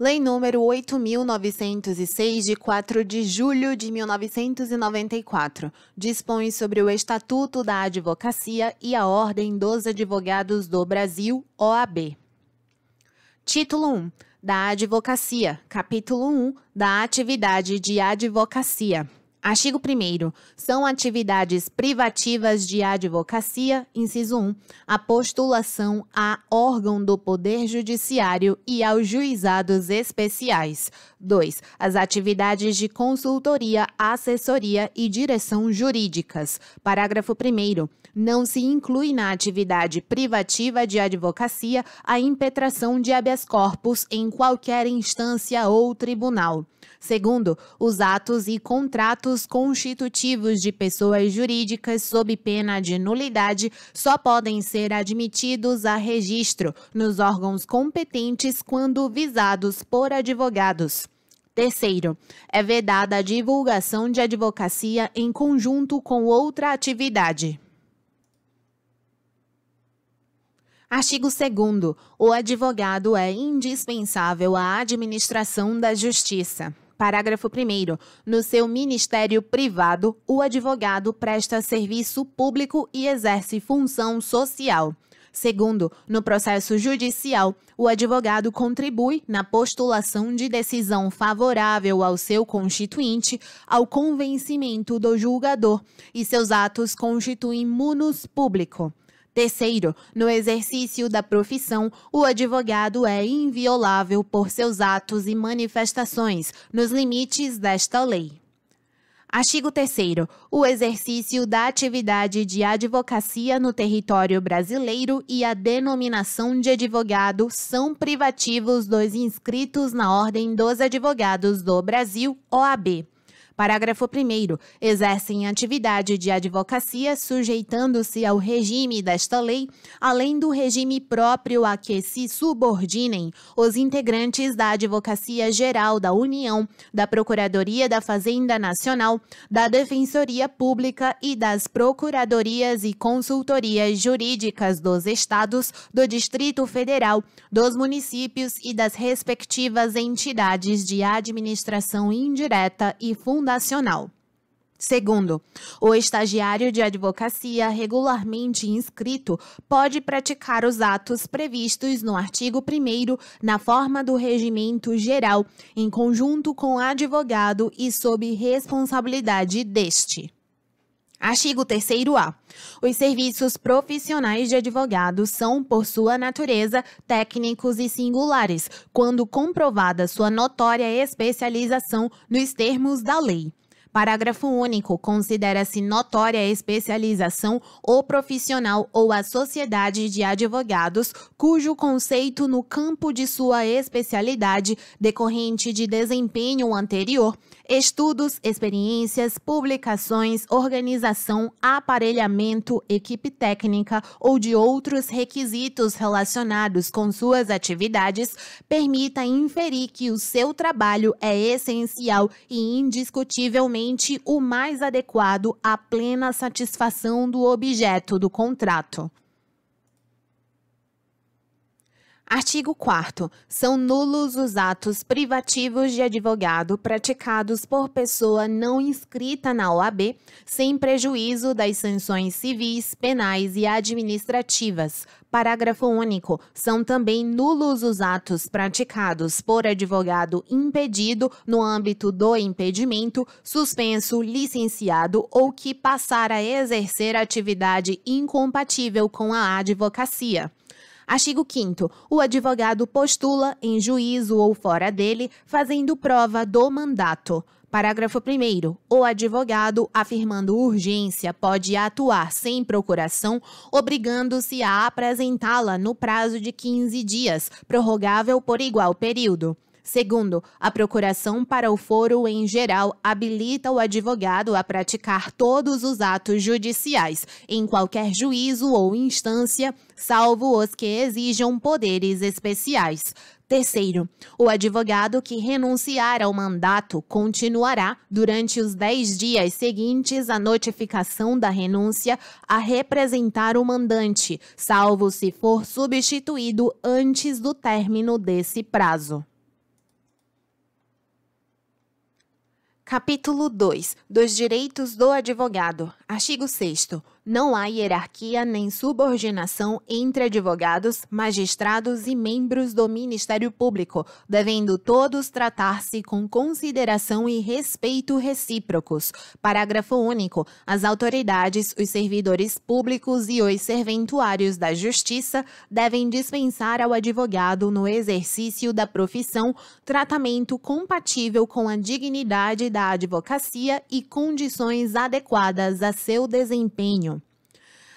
Lei número 8.906, de 4 de julho de 1994, dispõe sobre o Estatuto da Advocacia e a Ordem dos Advogados do Brasil, OAB. Título 1. Da Advocacia. Capítulo 1. Da Atividade de Advocacia. Artigo 1º. São atividades privativas de advocacia, inciso 1, a postulação a órgão do Poder Judiciário e aos juizados especiais. 2. As atividades de consultoria, assessoria e direção jurídicas. Parágrafo 1º. Não se inclui na atividade privativa de advocacia a impetração de habeas corpus em qualquer instância ou tribunal. Segundo, os atos e contratos constitutivos de pessoas jurídicas sob pena de nulidade só podem ser admitidos a registro nos órgãos competentes quando visados por advogados. Terceiro, é vedada a divulgação de advocacia em conjunto com outra atividade. Artigo 2º. O advogado é indispensável à administração da justiça. Parágrafo 1º. No seu ministério privado, o advogado presta serviço público e exerce função social. Segundo, no processo judicial, o advogado contribui na postulação de decisão favorável ao seu constituinte, ao convencimento do julgador, e seus atos constituem munus público. Terceiro, no exercício da profissão, o advogado é inviolável por seus atos e manifestações, nos limites desta lei. Artigo 3º. O exercício da atividade de advocacia no território brasileiro e a denominação de advogado são privativos dos inscritos na Ordem dos Advogados do Brasil, OAB. Parágrafo 1º. Exercem atividade de advocacia sujeitando-se ao regime desta lei, além do regime próprio a que se subordinem os integrantes da Advocacia Geral da União, da Procuradoria da Fazenda Nacional, da Defensoria Pública e das Procuradorias e Consultorias Jurídicas dos Estados, do Distrito Federal, dos municípios e das respectivas entidades de administração indireta e fundacional. Segundo, o estagiário de advocacia regularmente inscrito pode praticar os atos previstos no artigo 1º na forma do regimento geral, em conjunto com advogado e sob responsabilidade deste. Artigo 3º-A. Os serviços profissionais de advogado são, por sua natureza, técnicos e singulares, quando comprovada sua notória especialização nos termos da lei. Parágrafo único. Considera-se notória especialização o profissional ou a sociedade de advogados cujo conceito no campo de sua especialidade decorrente de desempenho anterior, estudos, experiências, publicações, organização, aparelhamento, equipe técnica ou de outros requisitos relacionados com suas atividades, permita inferir que o seu trabalho é essencial e indiscutivelmente o mais adequado à plena satisfação do objeto do contrato. Artigo 4º. São nulos os atos privativos de advogado praticados por pessoa não inscrita na OAB, sem prejuízo das sanções civis, penais e administrativas. Parágrafo único. São também nulos os atos praticados por advogado impedido no âmbito do impedimento, suspenso, licenciado ou que passar a exercer atividade incompatível com a advocacia. Artigo 5º. O advogado postula, em juízo ou fora dele, fazendo prova do mandato. Parágrafo 1º. O advogado, afirmando urgência, pode atuar sem procuração, obrigando-se a apresentá-la no prazo de 15 dias, prorrogável por igual período. Segundo, a procuração para o foro em geral habilita o advogado a praticar todos os atos judiciais, em qualquer juízo ou instância, salvo os que exijam poderes especiais. Terceiro, o advogado que renunciar ao mandato continuará, durante os 10 dias seguintes à notificação da renúncia, a representar o mandante, salvo se for substituído antes do término desse prazo. Capítulo 2. Dos direitos do advogado. Artigo 6º. Não há hierarquia nem subordinação entre advogados, magistrados e membros do Ministério Público, devendo todos tratar-se com consideração e respeito recíprocos. Parágrafo único. As autoridades, os servidores públicos e os serventuários da Justiça devem dispensar ao advogado, no exercício da profissão, tratamento compatível com a dignidade da advocacia e condições adequadas a seu desempenho.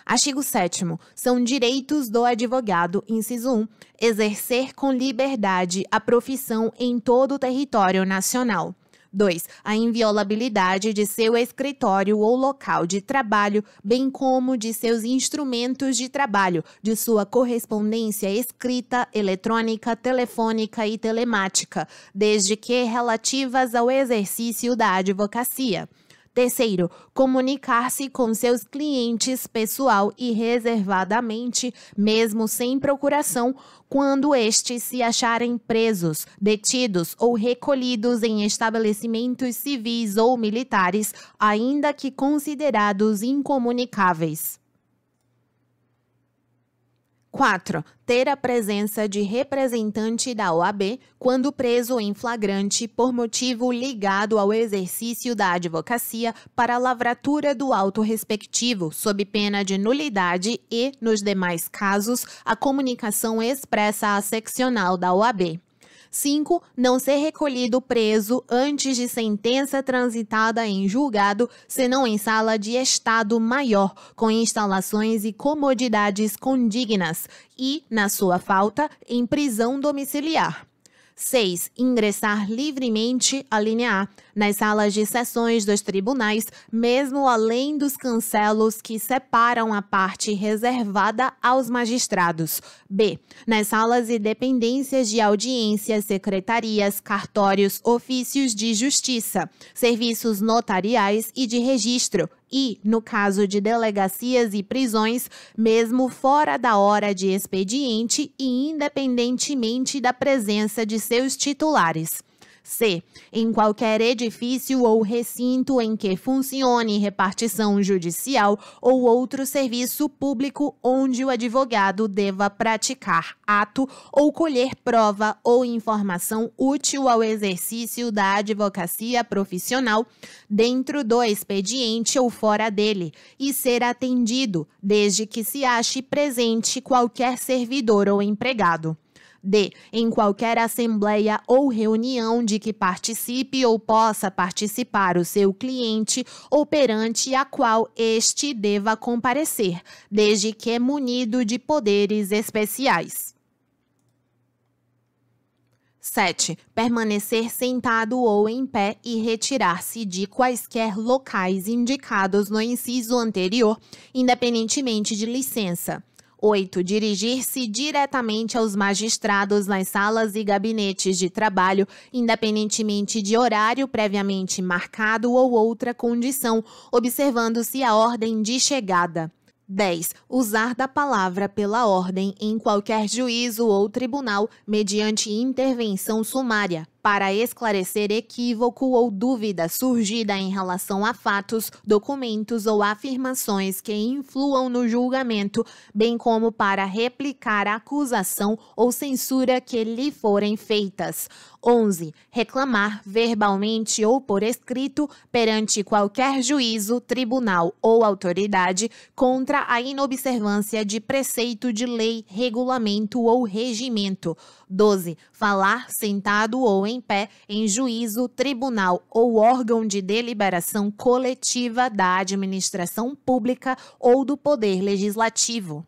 Artigo 7º. São direitos do advogado, inciso 1, exercer com liberdade a profissão em todo o território nacional. 2. A inviolabilidade de seu escritório ou local de trabalho, bem como de seus instrumentos de trabalho, de sua correspondência escrita, eletrônica, telefônica e telemática, desde que relativas ao exercício da advocacia. 3º, comunicar-se com seus clientes pessoal e reservadamente, mesmo sem procuração, quando estes se acharem presos, detidos ou recolhidos em estabelecimentos civis ou militares, ainda que considerados incomunicáveis. 4. Ter a presença de representante da OAB quando preso em flagrante por motivo ligado ao exercício da advocacia para a lavratura do auto respectivo, sob pena de nulidade e, nos demais casos, a comunicação expressa à seccional da OAB. 5. Não ser recolhido preso antes de sentença transitada em julgado, senão em sala de estado maior, com instalações e comodidades condignas e, na sua falta, em prisão domiciliar. 6. Ingressar livremente, alínea A, nas salas de sessões dos tribunais, mesmo além dos cancelos que separam a parte reservada aos magistrados. B. Nas salas e dependências de audiências, secretarias, cartórios, ofícios de justiça, serviços notariais e de registro. E, no caso de delegacias e prisões, mesmo fora da hora de expediente e independentemente da presença de seus titulares. C. Em qualquer edifício ou recinto em que funcione repartição judicial ou outro serviço público onde o advogado deva praticar ato ou colher prova ou informação útil ao exercício da advocacia profissional dentro do expediente ou fora dele e ser atendido, desde que se ache presente qualquer servidor ou empregado. D. Em qualquer assembleia ou reunião de que participe ou possa participar o seu cliente ou perante a qual este deva comparecer, desde que munido de poderes especiais. 7. Permanecer sentado ou em pé e retirar-se de quaisquer locais indicados no inciso anterior, independentemente de licença. 8. Dirigir-se diretamente aos magistrados nas salas e gabinetes de trabalho, independentemente de horário previamente marcado ou outra condição, observando-se a ordem de chegada. 10. Usar da palavra pela ordem em qualquer juízo ou tribunal, mediante intervenção sumária, para esclarecer equívoco ou dúvida surgida em relação a fatos, documentos ou afirmações que influam no julgamento, bem como para replicar a acusação ou censura que lhe forem feitas. 11. Reclamar verbalmente ou por escrito perante qualquer juízo, tribunal ou autoridade contra a inobservância de preceito de lei, regulamento ou regimento. 12. Falar sentado ou em pé em juízo, tribunal ou órgão de deliberação coletiva da administração pública ou do poder legislativo.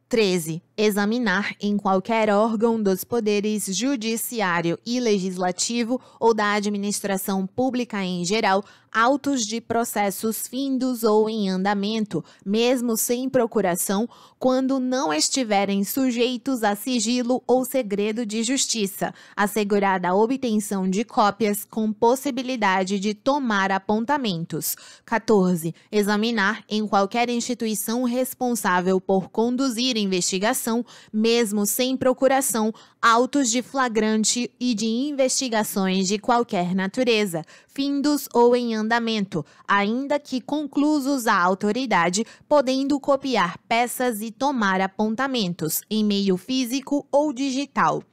13. Examinar em qualquer órgão dos poderes judiciário e legislativo ou da administração pública em geral, autos de processos findos ou em andamento, mesmo sem procuração, quando não estiverem sujeitos a sigilo ou segredo de justiça, assegurada a obtenção de cópias com possibilidade de tomar apontamentos. 14. Examinar em qualquer instituição responsável por conduzir investigação, mesmo sem procuração, autos de flagrante e de investigações de qualquer natureza, findos ou em andamento, ainda que conclusos à autoridade, podendo copiar peças e tomar apontamentos em meio físico ou digital.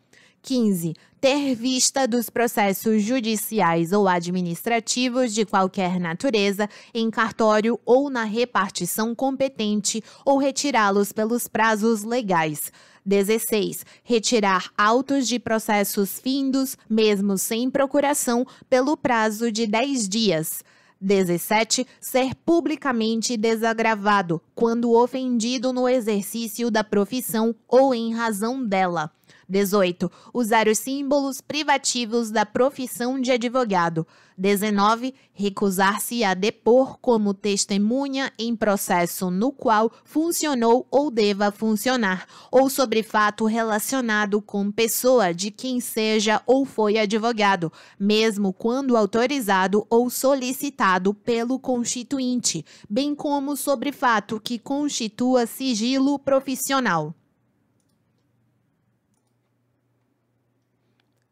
15. Ter vista dos processos judiciais ou administrativos de qualquer natureza em cartório ou na repartição competente ou retirá-los pelos prazos legais. 16. Retirar autos de processos findos, mesmo sem procuração, pelo prazo de 10 dias. 17. Ser publicamente desagravado, quando ofendido no exercício da profissão ou em razão dela. 18. Usar os símbolos privativos da profissão de advogado. 19. Recusar-se a depor como testemunha em processo no qual funcionou ou deva funcionar, ou sobre fato relacionado com pessoa de quem seja ou foi advogado, mesmo quando autorizado ou solicitado pelo constituinte, bem como sobre fato que constitua sigilo profissional.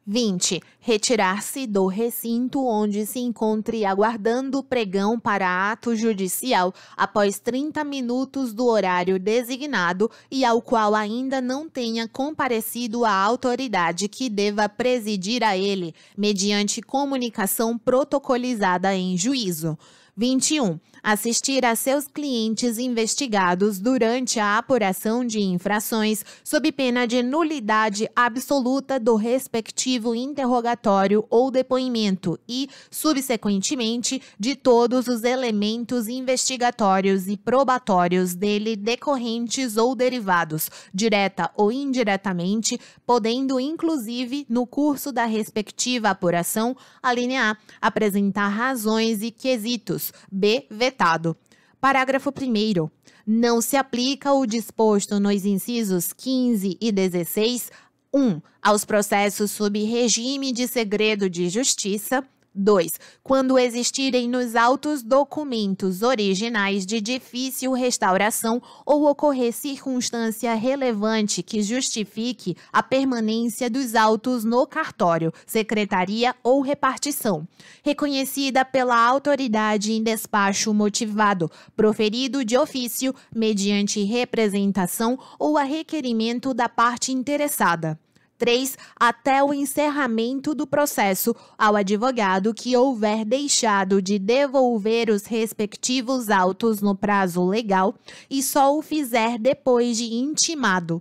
20. Retirar-se do recinto onde se encontre aguardando pregão para ato judicial após 30 minutos do horário designado e ao qual ainda não tenha comparecido a autoridade que deva presidir a ele, mediante comunicação protocolizada em juízo. 21. Assistir a seus clientes investigados durante a apuração de infrações, sob pena de nulidade absoluta do respectivo interrogatório ou depoimento e, subsequentemente, de todos os elementos investigatórios e probatórios dele decorrentes ou derivados, direta ou indiretamente, podendo, inclusive, no curso da respectiva apuração, alínea A, apresentar razões e quesitos, b. vetado. Parágrafo 1º. Não se aplica o disposto nos incisos 15 e 16, 1. Aos processos sob regime de segredo de justiça. 2. Quando existirem nos autos documentos originais de difícil restauração ou ocorrer circunstância relevante que justifique a permanência dos autos no cartório, secretaria ou repartição, reconhecida pela autoridade em despacho motivado, proferido de ofício, mediante representação ou a requerimento da parte interessada. 3. Até o encerramento do processo, ao advogado que houver deixado de devolver os respectivos autos no prazo legal e só o fizer depois de intimado.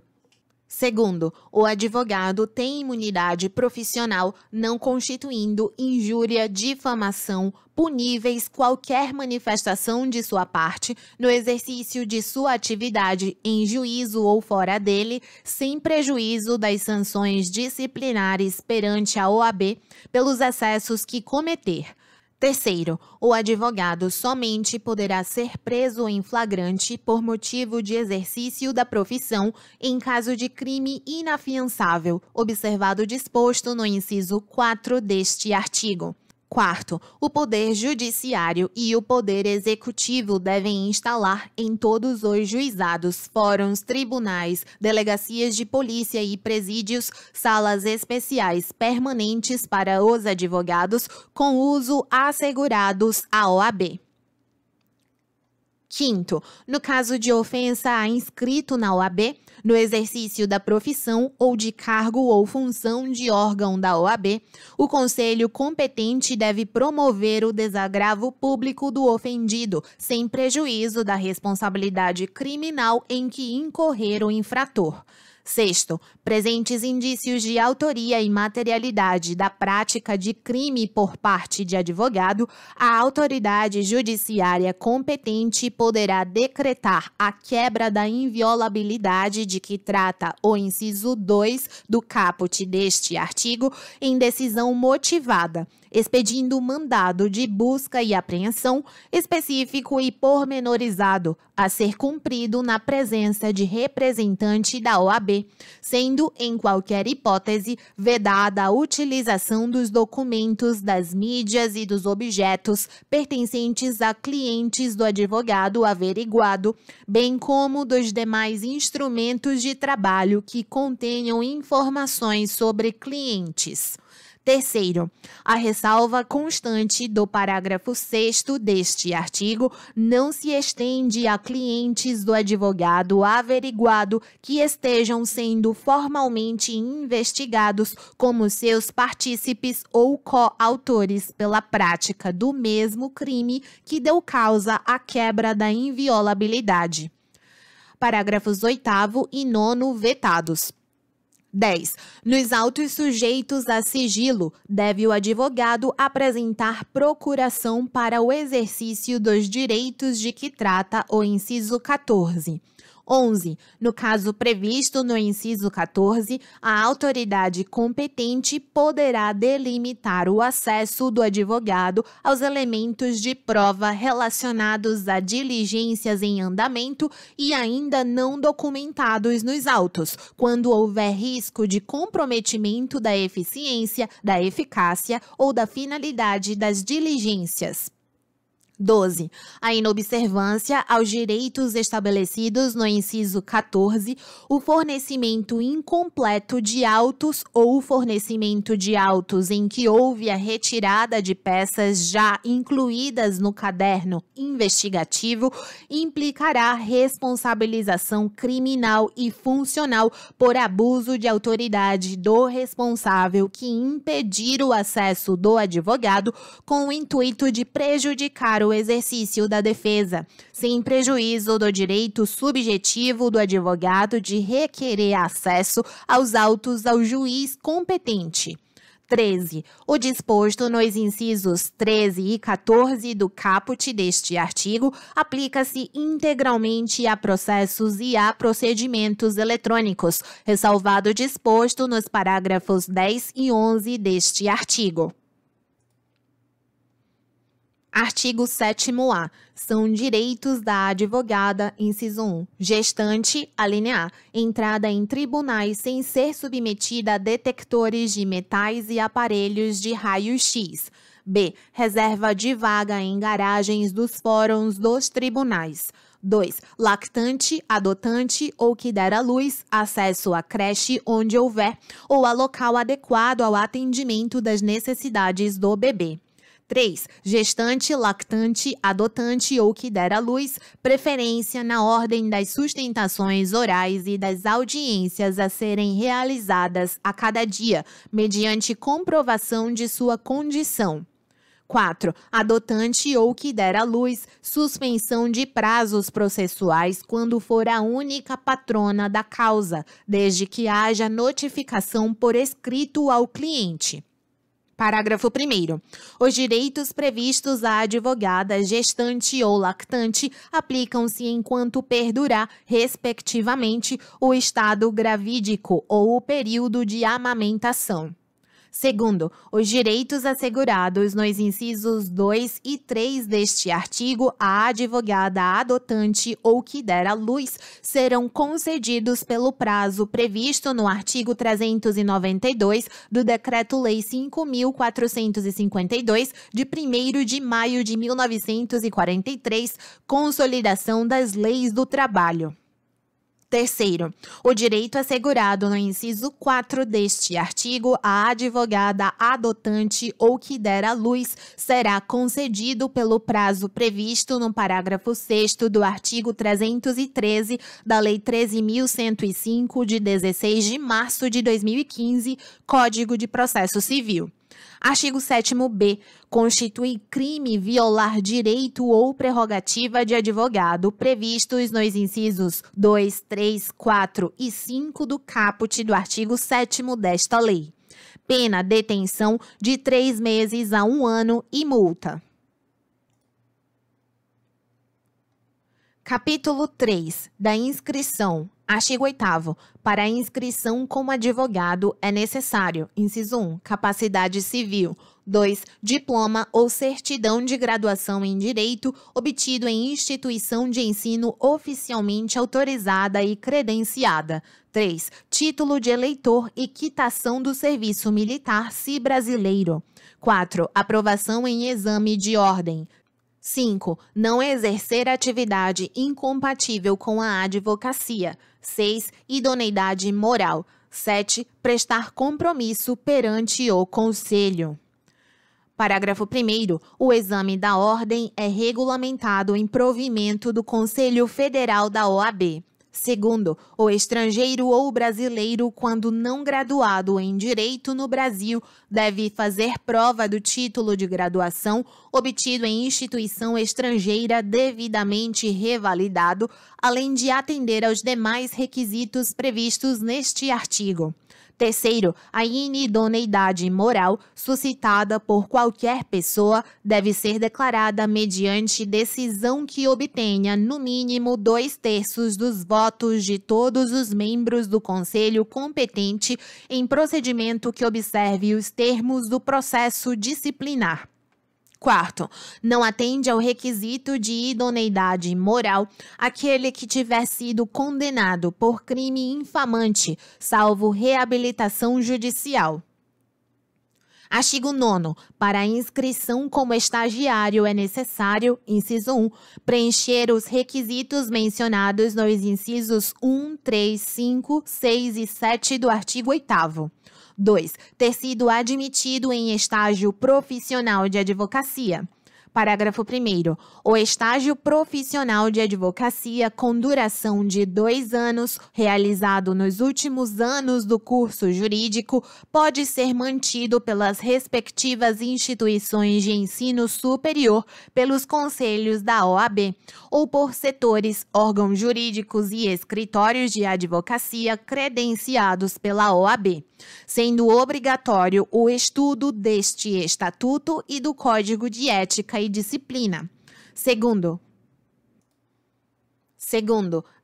Segundo, o advogado tem imunidade profissional, não constituindo injúria, difamação, puníveis qualquer manifestação de sua parte no exercício de sua atividade em juízo ou fora dele, sem prejuízo das sanções disciplinares perante a OAB pelos excessos que cometer. Terceiro, o advogado somente poderá ser preso em flagrante por motivo de exercício da profissão em caso de crime inafiançável, observado o disposto no inciso 4 deste artigo. Quarto, o Poder Judiciário e o Poder Executivo devem instalar em todos os juizados, fóruns, tribunais, delegacias de polícia e presídios, salas especiais permanentes para os advogados com uso assegurados à OAB. Quinto, no caso de ofensa a inscrito na OAB, no exercício da profissão ou de cargo ou função de órgão da OAB, o Conselho competente deve promover o desagravo público do ofendido, sem prejuízo da responsabilidade criminal em que incorrer o infrator. Sexto, presentes indícios de autoria e materialidade da prática de crime por parte de advogado, a autoridade judiciária competente poderá decretar a quebra da inviolabilidade de que trata o inciso 2 do caput deste artigo em decisão motivada, expedindo mandado de busca e apreensão específico e pormenorizado a ser cumprido na presença de representante da OAB, sendo, em qualquer hipótese, vedada a utilização dos documentos, das mídias e dos objetos pertencentes a clientes do advogado averiguado, bem como dos demais instrumentos de trabalho que contenham informações sobre clientes. Terceiro, a ressalva constante do parágrafo 6º deste artigo não se estende a clientes do advogado averiguado que estejam sendo formalmente investigados como seus partícipes ou coautores pela prática do mesmo crime que deu causa à quebra da inviolabilidade. Parágrafos 8º e 9º vetados. 10. Nos autos sujeitos a sigilo, deve o advogado apresentar procuração para o exercício dos direitos de que trata o inciso 14. 11. No caso previsto no inciso 14, a autoridade competente poderá delimitar o acesso do advogado aos elementos de prova relacionados a diligências em andamento e ainda não documentados nos autos, quando houver risco de comprometimento da eficiência, da eficácia ou da finalidade das diligências. 12. A inobservância aos direitos estabelecidos no inciso 14, o fornecimento incompleto de autos ou o fornecimento de autos em que houve a retirada de peças já incluídas no caderno investigativo implicará responsabilização criminal e funcional por abuso de autoridade do responsável que impedir o acesso do advogado com o intuito de prejudicar o exercício da defesa, sem prejuízo do direito subjetivo do advogado de requerer acesso aos autos ao juiz competente. 13. O disposto nos incisos 13 e 14 do caput deste artigo aplica-se integralmente a processos e a procedimentos eletrônicos, ressalvado o disposto nos parágrafos 10 e 11 deste artigo. Artigo 7º-A. São direitos da advogada, inciso 1. Gestante, alínea A. Entrada em tribunais sem ser submetida a detectores de metais e aparelhos de raio-x. B. Reserva de vaga em garagens dos fóruns dos tribunais. 2. Lactante, adotante ou que der à luz, acesso à creche onde houver ou a local adequado ao atendimento das necessidades do bebê. 3. Gestante, lactante, adotante ou que der à luz, preferência na ordem das sustentações orais e das audiências a serem realizadas a cada dia, mediante comprovação de sua condição. 4. Adotante ou que der à luz, suspensão de prazos processuais quando for a única patrona da causa, desde que haja notificação por escrito ao cliente. Parágrafo 1º. Os direitos previstos à advogada, gestante ou lactante aplicam-se enquanto perdurar, respectivamente, o estado gravídico ou o período de amamentação. Segundo, os direitos assegurados nos incisos 2 e 3 deste artigo à advogada adotante ou que der à luz serão concedidos pelo prazo previsto no artigo 392 do Decreto-Lei 5.452, de 1º de maio de 1943, Consolidação das Leis do Trabalho. Terceiro, o direito assegurado no inciso 4 deste artigo à advogada adotante ou que der à luz será concedido pelo prazo previsto no parágrafo 6º do artigo 313 da Lei 13.105, de 16 de março de 2015, Código de Processo Civil. Artigo 7º-B. Constitui crime violar direito ou prerrogativa de advogado previstos nos incisos 2, 3, 4 e 5 do caput do artigo 7º desta lei. Pena detenção de 3 meses a 1 ano e multa. Capítulo 3. Da inscrição. Artigo 8º. Para a inscrição como advogado é necessário, inciso 1, capacidade civil. 2. Diploma ou certidão de graduação em Direito obtido em instituição de ensino oficialmente autorizada e credenciada. 3. Título de eleitor e quitação do serviço militar, se brasileiro. 4. Aprovação em exame de ordem. 5. Não exercer atividade incompatível com a advocacia. 6. Idoneidade moral. 7. Prestar compromisso perante o Conselho. Parágrafo 1º. O exame da ordem é regulamentado em provimento do Conselho Federal da OAB. Segundo, o estrangeiro ou brasileiro, quando não graduado em Direito no Brasil, deve fazer prova do título de graduação obtido em instituição estrangeira devidamente revalidado, além de atender aos demais requisitos previstos neste artigo. Terceiro, a inidoneidade moral suscitada por qualquer pessoa deve ser declarada mediante decisão que obtenha, no mínimo, 2/3 dos votos de todos os membros do Conselho competente em procedimento que observe os termos do processo disciplinar. Quarto, não atende ao requisito de idoneidade moral aquele que tiver sido condenado por crime infamante, salvo reabilitação judicial. Artigo 9º. Para a inscrição como estagiário é necessário, inciso 1, preencher os requisitos mencionados nos incisos 1, 3, 5, 6 e 7 do artigo 8º. 2. Ter sido admitido em estágio profissional de advocacia. Parágrafo 1º. O estágio profissional de advocacia com duração de 2 anos, realizado nos últimos anos do curso jurídico, pode ser mantido pelas respectivas instituições de ensino superior, pelos conselhos da OAB, ou por setores, órgãos jurídicos e escritórios de advocacia credenciados pela OAB, sendo obrigatório o estudo deste Estatuto e do Código de Ética e Disciplina. Segundo,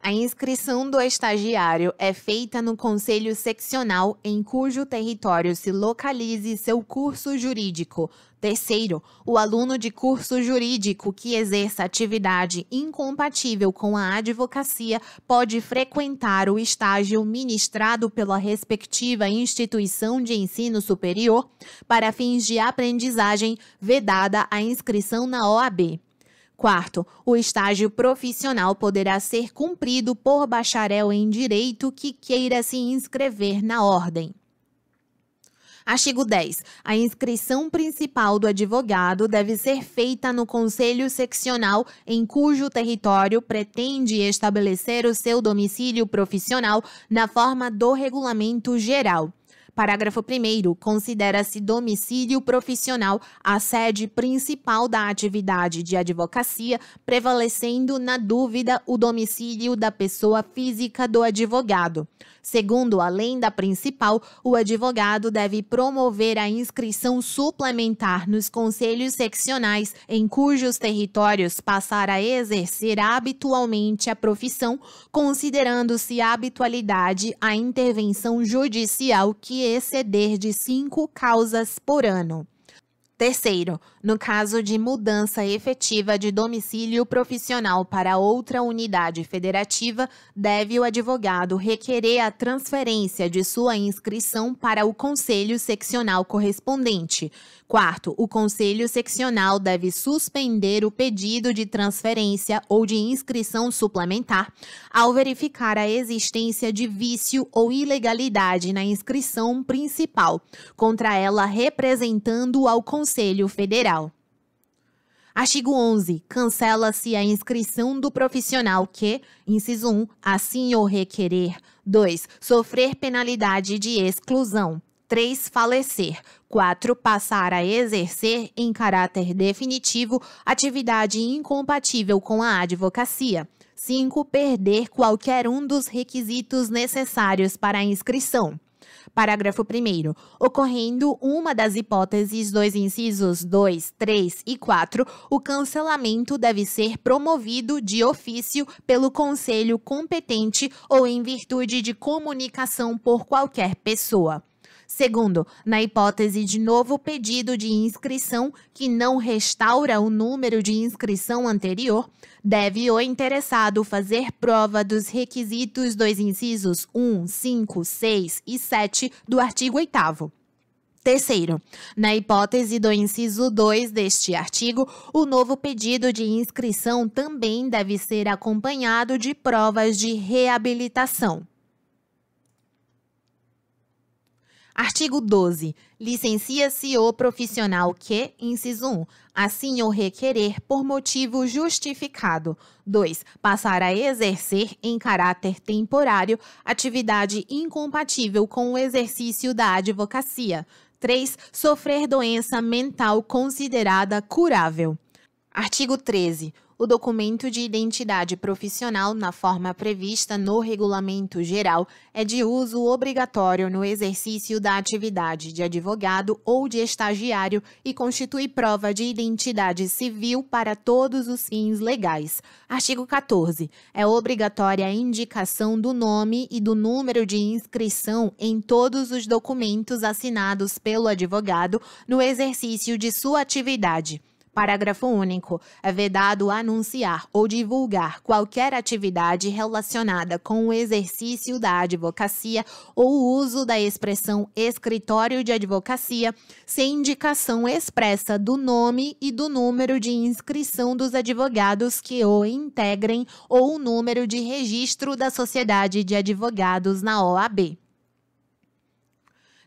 a inscrição do estagiário é feita no Conselho Seccional em cujo território se localize seu curso jurídico. Terceiro, o aluno de curso jurídico que exerça atividade incompatível com a advocacia pode frequentar o estágio ministrado pela respectiva instituição de ensino superior para fins de aprendizagem, vedada a inscrição na OAB. Quarto, o estágio profissional poderá ser cumprido por bacharel em Direito que queira se inscrever na ordem. Artigo 10. A inscrição principal do advogado deve ser feita no Conselho Seccional em cujo território pretende estabelecer o seu domicílio profissional na forma do Regulamento Geral. Parágrafo 1º. Considera-se domicílio profissional a sede principal da atividade de advocacia, prevalecendo na dúvida o domicílio da pessoa física do advogado. Segundo a lei da principal, o advogado deve promover a inscrição suplementar nos conselhos seccionais em cujos territórios passar a exercer habitualmente a profissão, considerando-se habitualidade a intervenção judicial que exceder de 5 causas por ano. Terceiro, no caso de mudança efetiva de domicílio profissional para outra unidade federativa, deve o advogado requerer a transferência de sua inscrição para o Conselho Seccional correspondente. Quarto, o Conselho Seccional deve suspender o pedido de transferência ou de inscrição suplementar ao verificar a existência de vício ou ilegalidade na inscrição principal, contra ela representando ao Conselho Federal. Artigo 11. Cancela-se a inscrição do profissional que, inciso 1, assim o requerer. 2. Sofrer penalidade de exclusão. 3. Falecer. 4. Passar a exercer, em caráter definitivo, atividade incompatível com a advocacia. 5. Perder qualquer um dos requisitos necessários para a inscrição. Parágrafo 1º. Ocorrendo uma das hipóteses dos incisos 2, 3 e 4, o cancelamento deve ser promovido de ofício pelo conselho competente ou em virtude de comunicação por qualquer pessoa. Segundo, na hipótese de novo pedido de inscrição que não restaura o número de inscrição anterior, deve o interessado fazer prova dos requisitos dos incisos 1, 5, 6 e 7 do artigo 8º. Terceiro, na hipótese do inciso 2 deste artigo, o novo pedido de inscrição também deve ser acompanhado de provas de reabilitação. Artigo 12. Licencia-se o profissional que, inciso 1, assim o requerer por motivo justificado. 2. Passar a exercer, em caráter temporário, atividade incompatível com o exercício da advocacia. 3. Sofrer doença mental considerada curável. Artigo 13. O documento de identidade profissional, na forma prevista no Regulamento Geral, é de uso obrigatório no exercício da atividade de advogado ou de estagiário e constitui prova de identidade civil para todos os fins legais. Artigo 14. É obrigatória a indicação do nome e do número de inscrição em todos os documentos assinados pelo advogado no exercício de sua atividade. Parágrafo único. É vedado anunciar ou divulgar qualquer atividade relacionada com o exercício da advocacia ou o uso da expressão escritório de advocacia, sem indicação expressa do nome e do número de inscrição dos advogados que o integrem ou o número de registro da Sociedade de Advogados na OAB.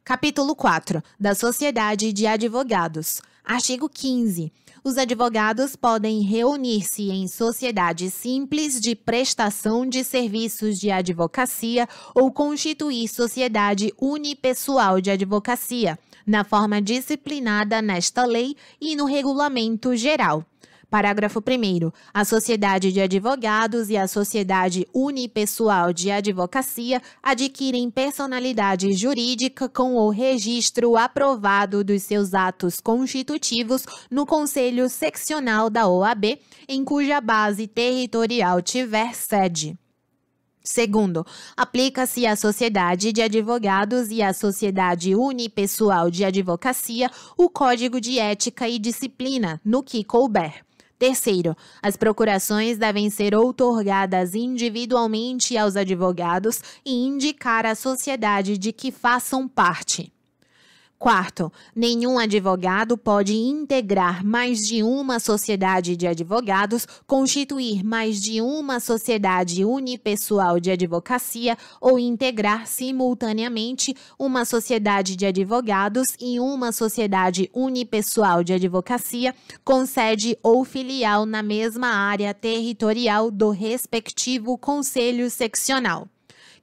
Capítulo 4. Da Sociedade de Advogados. Artigo 15. Os advogados podem reunir-se em sociedade simples de prestação de serviços de advocacia ou constituir sociedade unipessoal de advocacia, na forma disciplinada nesta lei e no Regulamento Geral. Parágrafo 1º. A Sociedade de Advogados e a Sociedade Unipessoal de Advocacia adquirem personalidade jurídica com o registro aprovado dos seus atos constitutivos no Conselho Seccional da OAB, em cuja base territorial tiver sede. Segundo, aplica-se à Sociedade de Advogados e à Sociedade Unipessoal de Advocacia o Código de Ética e Disciplina, no que couber. Terceiro, as procurações devem ser outorgadas individualmente aos advogados e indicar a sociedade de que façam parte. Quarto, nenhum advogado pode integrar mais de uma sociedade de advogados, constituir mais de uma sociedade unipessoal de advocacia ou integrar simultaneamente uma sociedade de advogados e uma sociedade unipessoal de advocacia com sede ou filial na mesma área territorial do respectivo conselho seccional.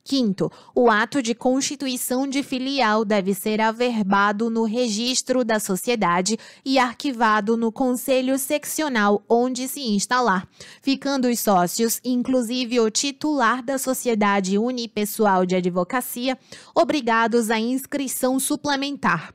Quinto, o ato de constituição de filial deve ser averbado no registro da sociedade e arquivado no conselho seccional onde se instalar, ficando os sócios, inclusive o titular da sociedade unipessoal de advocacia, obrigados à inscrição suplementar.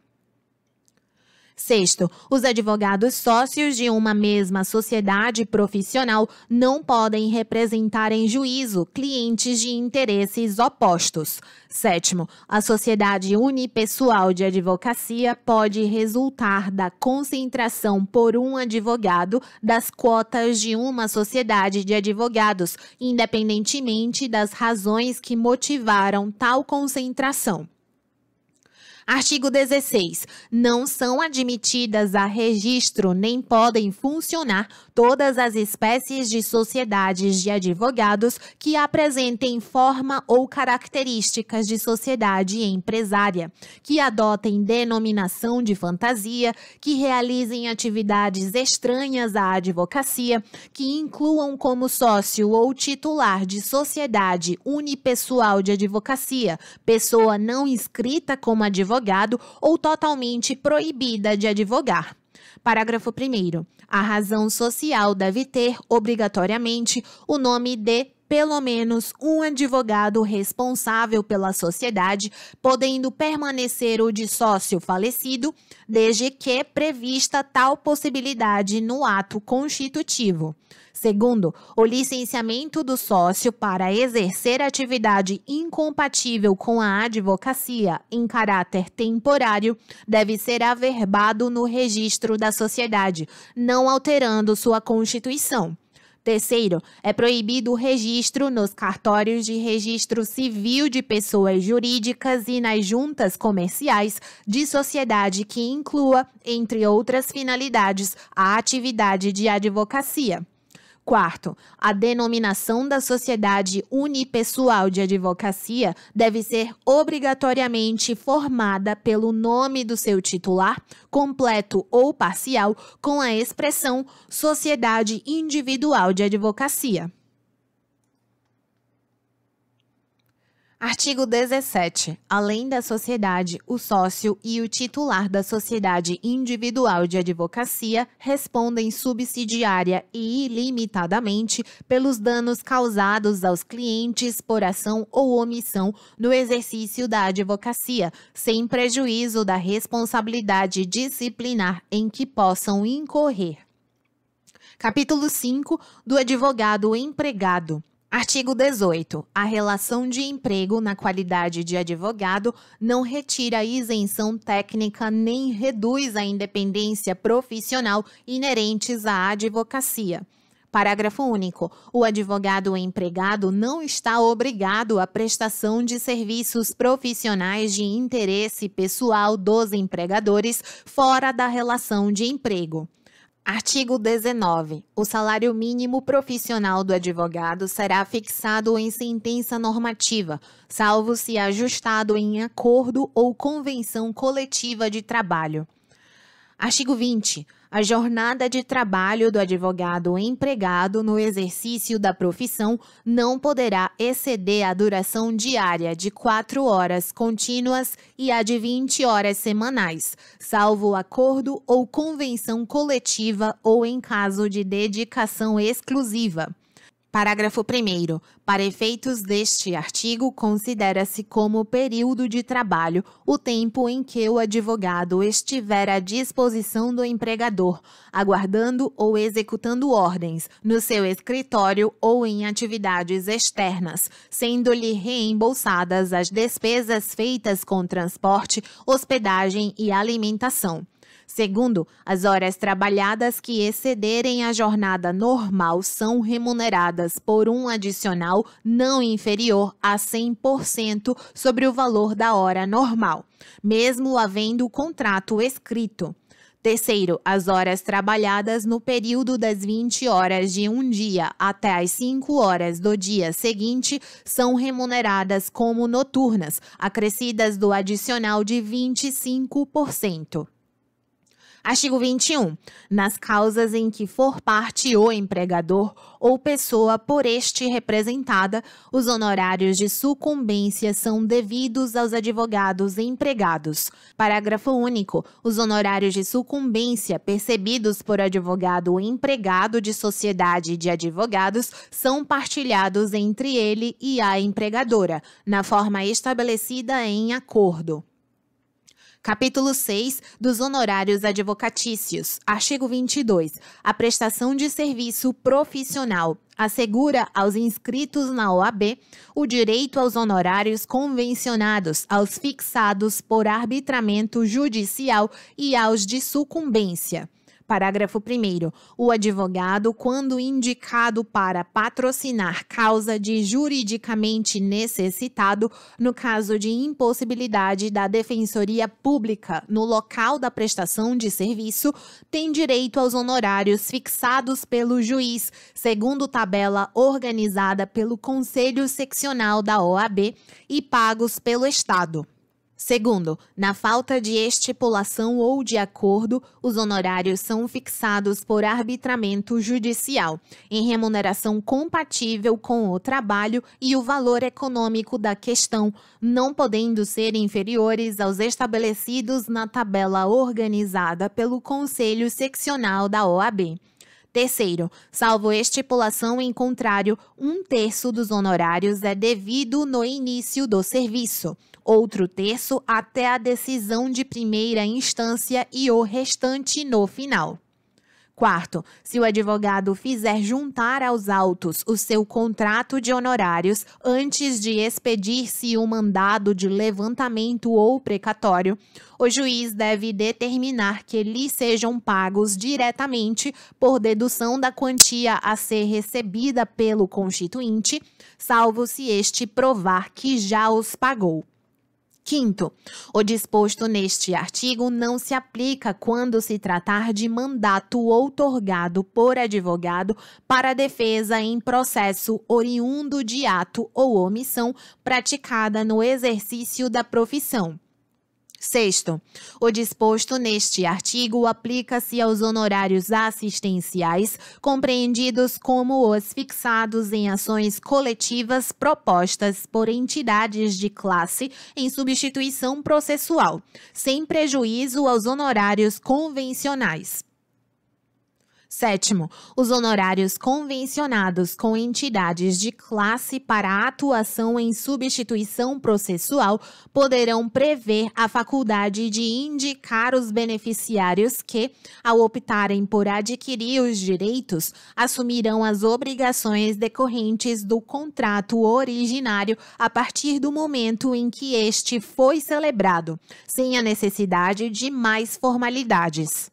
Sexto, os advogados sócios de uma mesma sociedade profissional não podem representar em juízo clientes de interesses opostos. Sétimo, a sociedade unipessoal de advocacia pode resultar da concentração por um advogado das quotas de uma sociedade de advogados, independentemente das razões que motivaram tal concentração. Artigo 16. Não são admitidas a registro nem podem funcionar todas as espécies de sociedades de advogados que apresentem forma ou características de sociedade empresária, que adotem denominação de fantasia, que realizem atividades estranhas à advocacia, que incluam como sócio ou titular de sociedade unipessoal de advocacia, pessoa não inscrita como advogado ou totalmente proibida de advogar. Parágrafo 1º. A razão social deve ter, obrigatoriamente, o nome de pelo menos um advogado responsável pela sociedade, podendo permanecer o de sócio falecido, desde que prevista tal possibilidade no ato constitutivo. Segundo, o licenciamento do sócio para exercer atividade incompatível com a advocacia em caráter temporário deve ser averbado no registro da sociedade, não alterando sua constituição. Terceiro, é proibido o registro nos cartórios de registro civil de pessoas jurídicas e nas juntas comerciais de sociedade que inclua, entre outras finalidades, a atividade de advocacia. Quarto, a denominação da sociedade unipessoal de advocacia deve ser obrigatoriamente formada pelo nome do seu titular, completo ou parcial, com a expressão Sociedade Individual de Advocacia. Artigo 17. Além da sociedade, o sócio e o titular da sociedade individual de advocacia respondem subsidiária e ilimitadamente pelos danos causados aos clientes por ação ou omissão no exercício da advocacia, sem prejuízo da responsabilidade disciplinar em que possam incorrer. Capítulo 5 do advogado empregado. Artigo 18. A relação de emprego na qualidade de advogado não retira a isenção técnica nem reduz a independência profissional inerentes à advocacia. Parágrafo único. O advogado empregado não está obrigado à prestação de serviços profissionais de interesse pessoal dos empregadores fora da relação de emprego. Artigo 19. O salário mínimo profissional do advogado será fixado em sentença normativa, salvo se ajustado em acordo ou convenção coletiva de trabalho. Artigo 20. A jornada de trabalho do advogado empregado no exercício da profissão não poderá exceder a duração diária de 4 horas contínuas e a de 20 horas semanais, salvo acordo ou convenção coletiva ou em caso de dedicação exclusiva. Parágrafo 1º. Para efeitos deste artigo, considera-se como período de trabalho o tempo em que o advogado estiver à disposição do empregador, aguardando ou executando ordens no seu escritório ou em atividades externas, sendo-lhe reembolsadas as despesas feitas com transporte, hospedagem e alimentação. Segundo, as horas trabalhadas que excederem a jornada normal são remuneradas por um adicional não inferior a 100% sobre o valor da hora normal, mesmo havendo contrato escrito. Terceiro, as horas trabalhadas no período das 20 horas de um dia até as 5 horas do dia seguinte são remuneradas como noturnas, acrescidas do adicional de 25%. Artigo 21. Nas causas em que for parte o empregador ou pessoa por este representada, os honorários de sucumbência são devidos aos advogados empregados. Parágrafo único. Os honorários de sucumbência percebidos por advogado empregado de sociedade de advogados são partilhados entre ele e a empregadora, na forma estabelecida em acordo. Capítulo 6 dos honorários advocatícios. Artigo 22. A prestação de serviço profissional assegura aos inscritos na OAB o direito aos honorários convencionados, aos fixados por arbitramento judicial e aos de sucumbência. Parágrafo 1º. O advogado, quando indicado para patrocinar causa de juridicamente necessitado, no caso de impossibilidade da defensoria pública no local da prestação de serviço, tem direito aos honorários fixados pelo juiz, segundo tabela organizada pelo Conselho Seccional da OAB e pagos pelo Estado. Segundo, na falta de estipulação ou de acordo, os honorários são fixados por arbitramento judicial, em remuneração compatível com o trabalho e o valor econômico da questão, não podendo ser inferiores aos estabelecidos na tabela organizada pelo Conselho Seccional da OAB. Terceiro, salvo estipulação em contrário, 1/3 dos honorários é devido no início do serviço, outro terço até a decisão de primeira instância e o restante no final. Quarto, se o advogado fizer juntar aos autos o seu contrato de honorários antes de expedir-se o mandado de levantamento ou precatório, o juiz deve determinar que lhe sejam pagos diretamente por dedução da quantia a ser recebida pelo constituinte, salvo se este provar que já os pagou. Quinto, o disposto neste artigo não se aplica quando se tratar de mandato outorgado por advogado para defesa em processo oriundo de ato ou omissão praticada no exercício da profissão. Sexto, o disposto neste artigo aplica-se aos honorários assistenciais, compreendidos como os fixados em ações coletivas propostas por entidades de classe em substituição processual, sem prejuízo aos honorários convencionais. Sétimo, os honorários convencionados com entidades de classe para atuação em substituição processual poderão prever a faculdade de indicar os beneficiários que, ao optarem por adquirir os direitos, assumirão as obrigações decorrentes do contrato originário a partir do momento em que este foi celebrado, sem a necessidade de mais formalidades.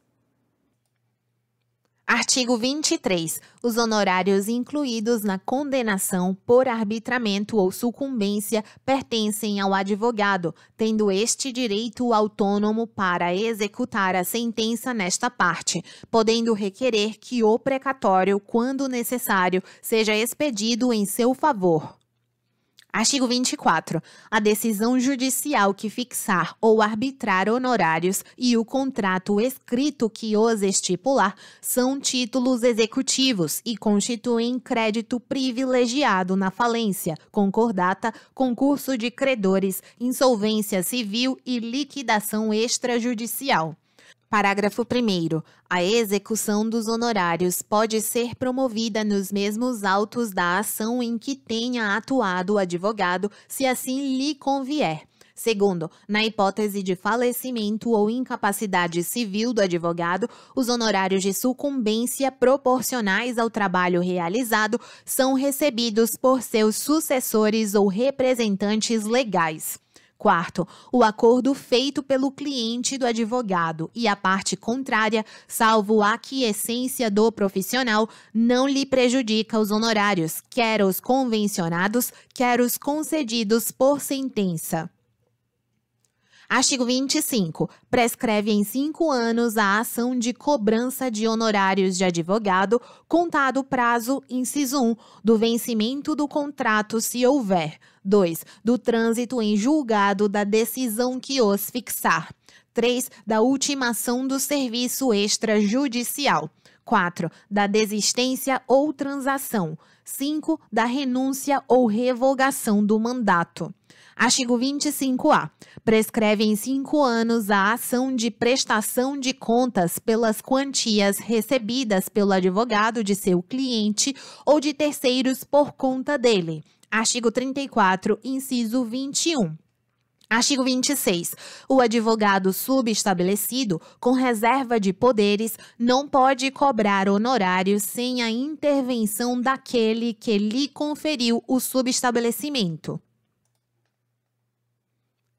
Artigo 23. Os honorários incluídos na condenação por arbitramento ou sucumbência pertencem ao advogado, tendo este direito autônomo para executar a sentença nesta parte, podendo requerer que o precatório, quando necessário, seja expedido em seu favor. Artigo 24. A decisão judicial que fixar ou arbitrar honorários e o contrato escrito que os estipular são títulos executivos e constituem crédito privilegiado na falência, concordata, concurso de credores, insolvência civil e liquidação extrajudicial. Parágrafo 1º. A execução dos honorários pode ser promovida nos mesmos autos da ação em que tenha atuado o advogado, se assim lhe convier. Segundo, na hipótese de falecimento ou incapacidade civil do advogado, os honorários de sucumbência proporcionais ao trabalho realizado são recebidos por seus sucessores ou representantes legais. Quarto, o acordo feito pelo cliente do advogado e a parte contrária, salvo a aquiescência do profissional, não lhe prejudica os honorários, quer os convencionados, quer os concedidos por sentença. Artigo 25. Prescreve em 5 anos a ação de cobrança de honorários de advogado, contado o prazo, inciso 1, do vencimento do contrato, se houver. 2. Do trânsito em julgado da decisão que os fixar. 3. Da ultimação do serviço extrajudicial. 4. Da desistência ou transação. 5. Da renúncia ou revogação do mandato. Artigo 25-A. Prescreve em 5 anos a ação de prestação de contas pelas quantias recebidas pelo advogado de seu cliente ou de terceiros por conta dele. Artigo 34, inciso 21. Artigo 26. O advogado subestabelecido, com reserva de poderes, não pode cobrar honorários sem a intervenção daquele que lhe conferiu o subestabelecimento.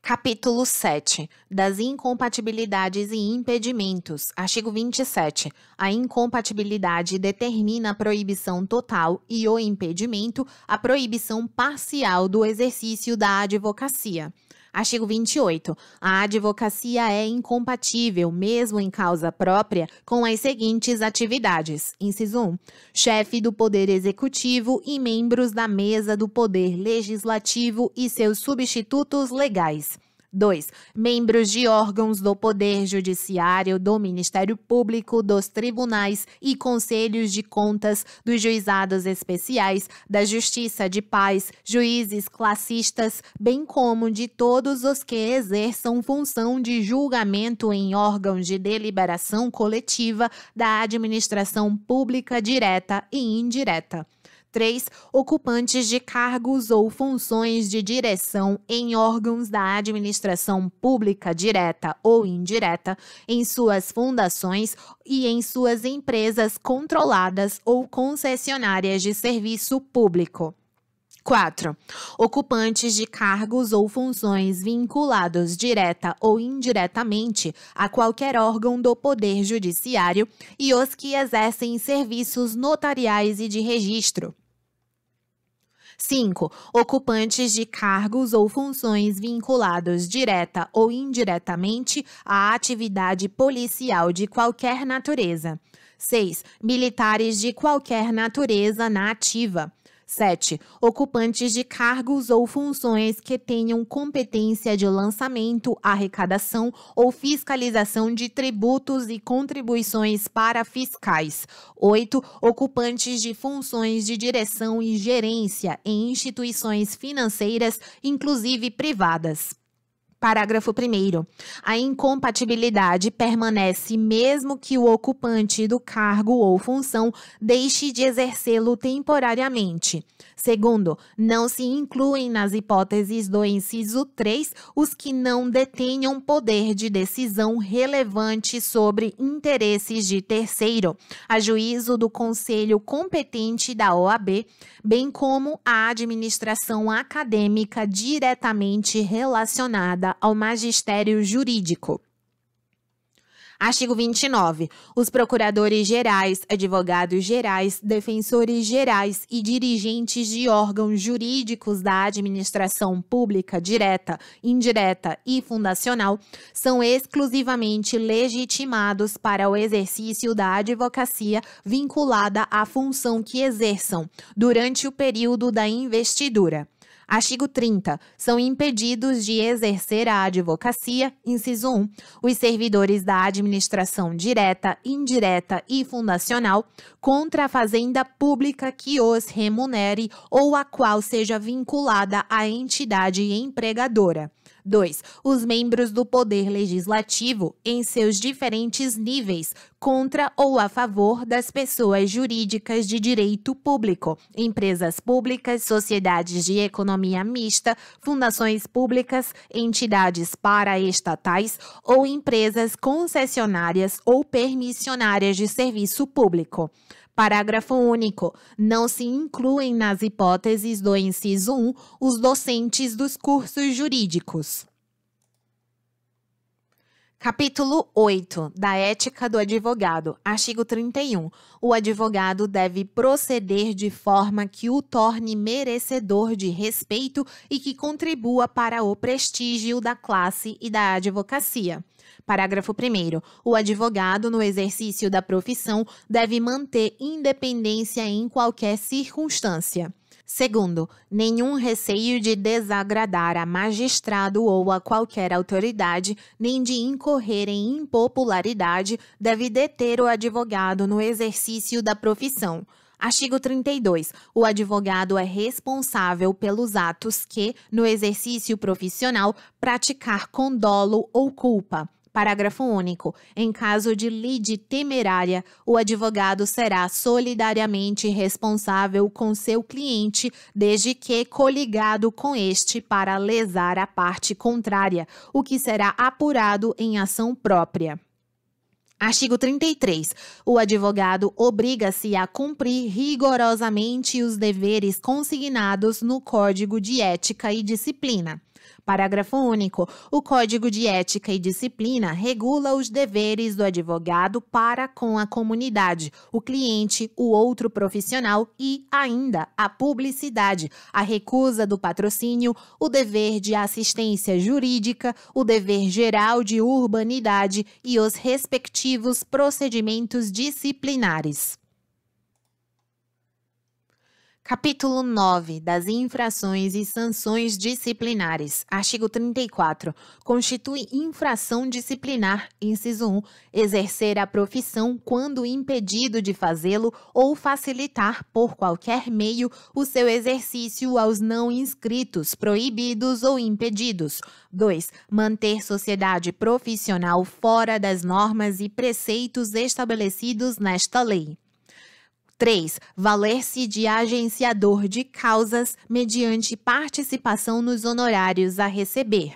Capítulo 7. Das incompatibilidades e impedimentos. Artigo 27. A incompatibilidade determina a proibição total e o impedimento a proibição parcial do exercício da advocacia. Artigo 28. A advocacia é incompatível, mesmo em causa própria, com as seguintes atividades. Inciso 1. Chefe do Poder Executivo e membros da Mesa do Poder Legislativo e seus substitutos legais. 2. Membros de órgãos do Poder Judiciário, do Ministério Público, dos tribunais e conselhos de contas, dos juizados especiais, da Justiça de Paz, juízes classistas, bem como de todos os que exerçam função de julgamento em órgãos de deliberação coletiva da administração pública direta e indireta. 3. Ocupantes de cargos ou funções de direção em órgãos da administração pública direta ou indireta, em suas fundações e em suas empresas controladas ou concessionárias de serviço público. 4. Ocupantes de cargos ou funções vinculados direta ou indiretamente a qualquer órgão do Poder Judiciário e os que exercem serviços notariais e de registro. 5. Ocupantes de cargos ou funções vinculados direta ou indiretamente à atividade policial de qualquer natureza. 6. Militares de qualquer natureza na ativa. 7. Ocupantes de cargos ou funções que tenham competência de lançamento, arrecadação ou fiscalização de tributos e contribuições para fiscais. 8. Ocupantes de funções de direção e gerência em instituições financeiras, inclusive privadas. Parágrafo 1º. A incompatibilidade permanece mesmo que o ocupante do cargo ou função deixe de exercê-lo temporariamente. Segundo, não se incluem nas hipóteses do inciso 3 os que não detenham poder de decisão relevante sobre interesses de terceiro, a juízo do conselho competente da OAB, bem como a administração acadêmica diretamente relacionada ao magistério jurídico. Artigo 29. Os procuradores gerais, advogados gerais, defensores gerais e dirigentes de órgãos jurídicos da administração pública direta, indireta e fundacional são exclusivamente legitimados para o exercício da advocacia vinculada à função que exerçam durante o período da investidura. Artigo 30. São impedidos de exercer a advocacia, inciso 1, os servidores da administração direta, indireta e fundacional contra a fazenda pública que os remunere ou a qual seja vinculada a entidade empregadora. 2. Os membros do Poder Legislativo, em seus diferentes níveis, contra ou a favor das pessoas jurídicas de direito público, empresas públicas, sociedades de economia mista, fundações públicas, entidades paraestatais ou empresas concessionárias ou permissionárias de serviço público. Parágrafo único. Não se incluem nas hipóteses do inciso 1 os docentes dos cursos jurídicos. Capítulo 8. Da ética do advogado. Artigo 31. O advogado deve proceder de forma que o torne merecedor de respeito e que contribua para o prestígio da classe e da advocacia. Parágrafo 1º. O advogado, no exercício da profissão, deve manter independência em qualquer circunstância. Segundo, nenhum receio de desagradar a magistrado ou a qualquer autoridade, nem de incorrer em impopularidade, deve deter o advogado no exercício da profissão. Artigo 32. O advogado é responsável pelos atos que, no exercício profissional, praticar com dolo ou culpa. Parágrafo único. Em caso de lide temerária, o advogado será solidariamente responsável com seu cliente, desde que coligado com este para lesar a parte contrária, o que será apurado em ação própria. Artigo 33. O advogado obriga-se a cumprir rigorosamente os deveres consignados no Código de Ética e Disciplina. Parágrafo único. O Código de Ética e Disciplina regula os deveres do advogado para com a comunidade, o cliente, o outro profissional e, ainda, a publicidade, a recusa do patrocínio, o dever de assistência jurídica, o dever geral de urbanidade e os respectivos procedimentos disciplinares. Capítulo 9 das infrações e sanções disciplinares. Artigo 34. Constitui infração disciplinar, inciso 1, exercer a profissão quando impedido de fazê-lo ou facilitar por qualquer meio o seu exercício aos não inscritos, proibidos ou impedidos. 2. Manter sociedade profissional fora das normas e preceitos estabelecidos nesta lei. 3. Valer-se de agenciador de causas mediante participação nos honorários a receber.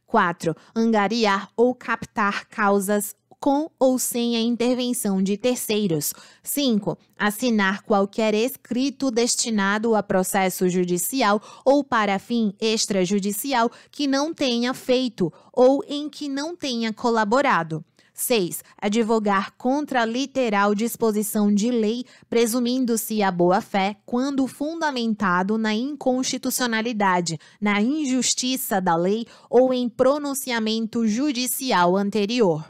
4. Angariar ou captar causas com ou sem a intervenção de terceiros. 5. Assinar qualquer escrito destinado a processo judicial ou para fim extrajudicial que não tenha feito ou em que não tenha colaborado. 6. Advogar contra a literal disposição de lei, presumindo-se a boa-fé, quando fundamentado na inconstitucionalidade, na injustiça da lei ou em pronunciamento judicial anterior.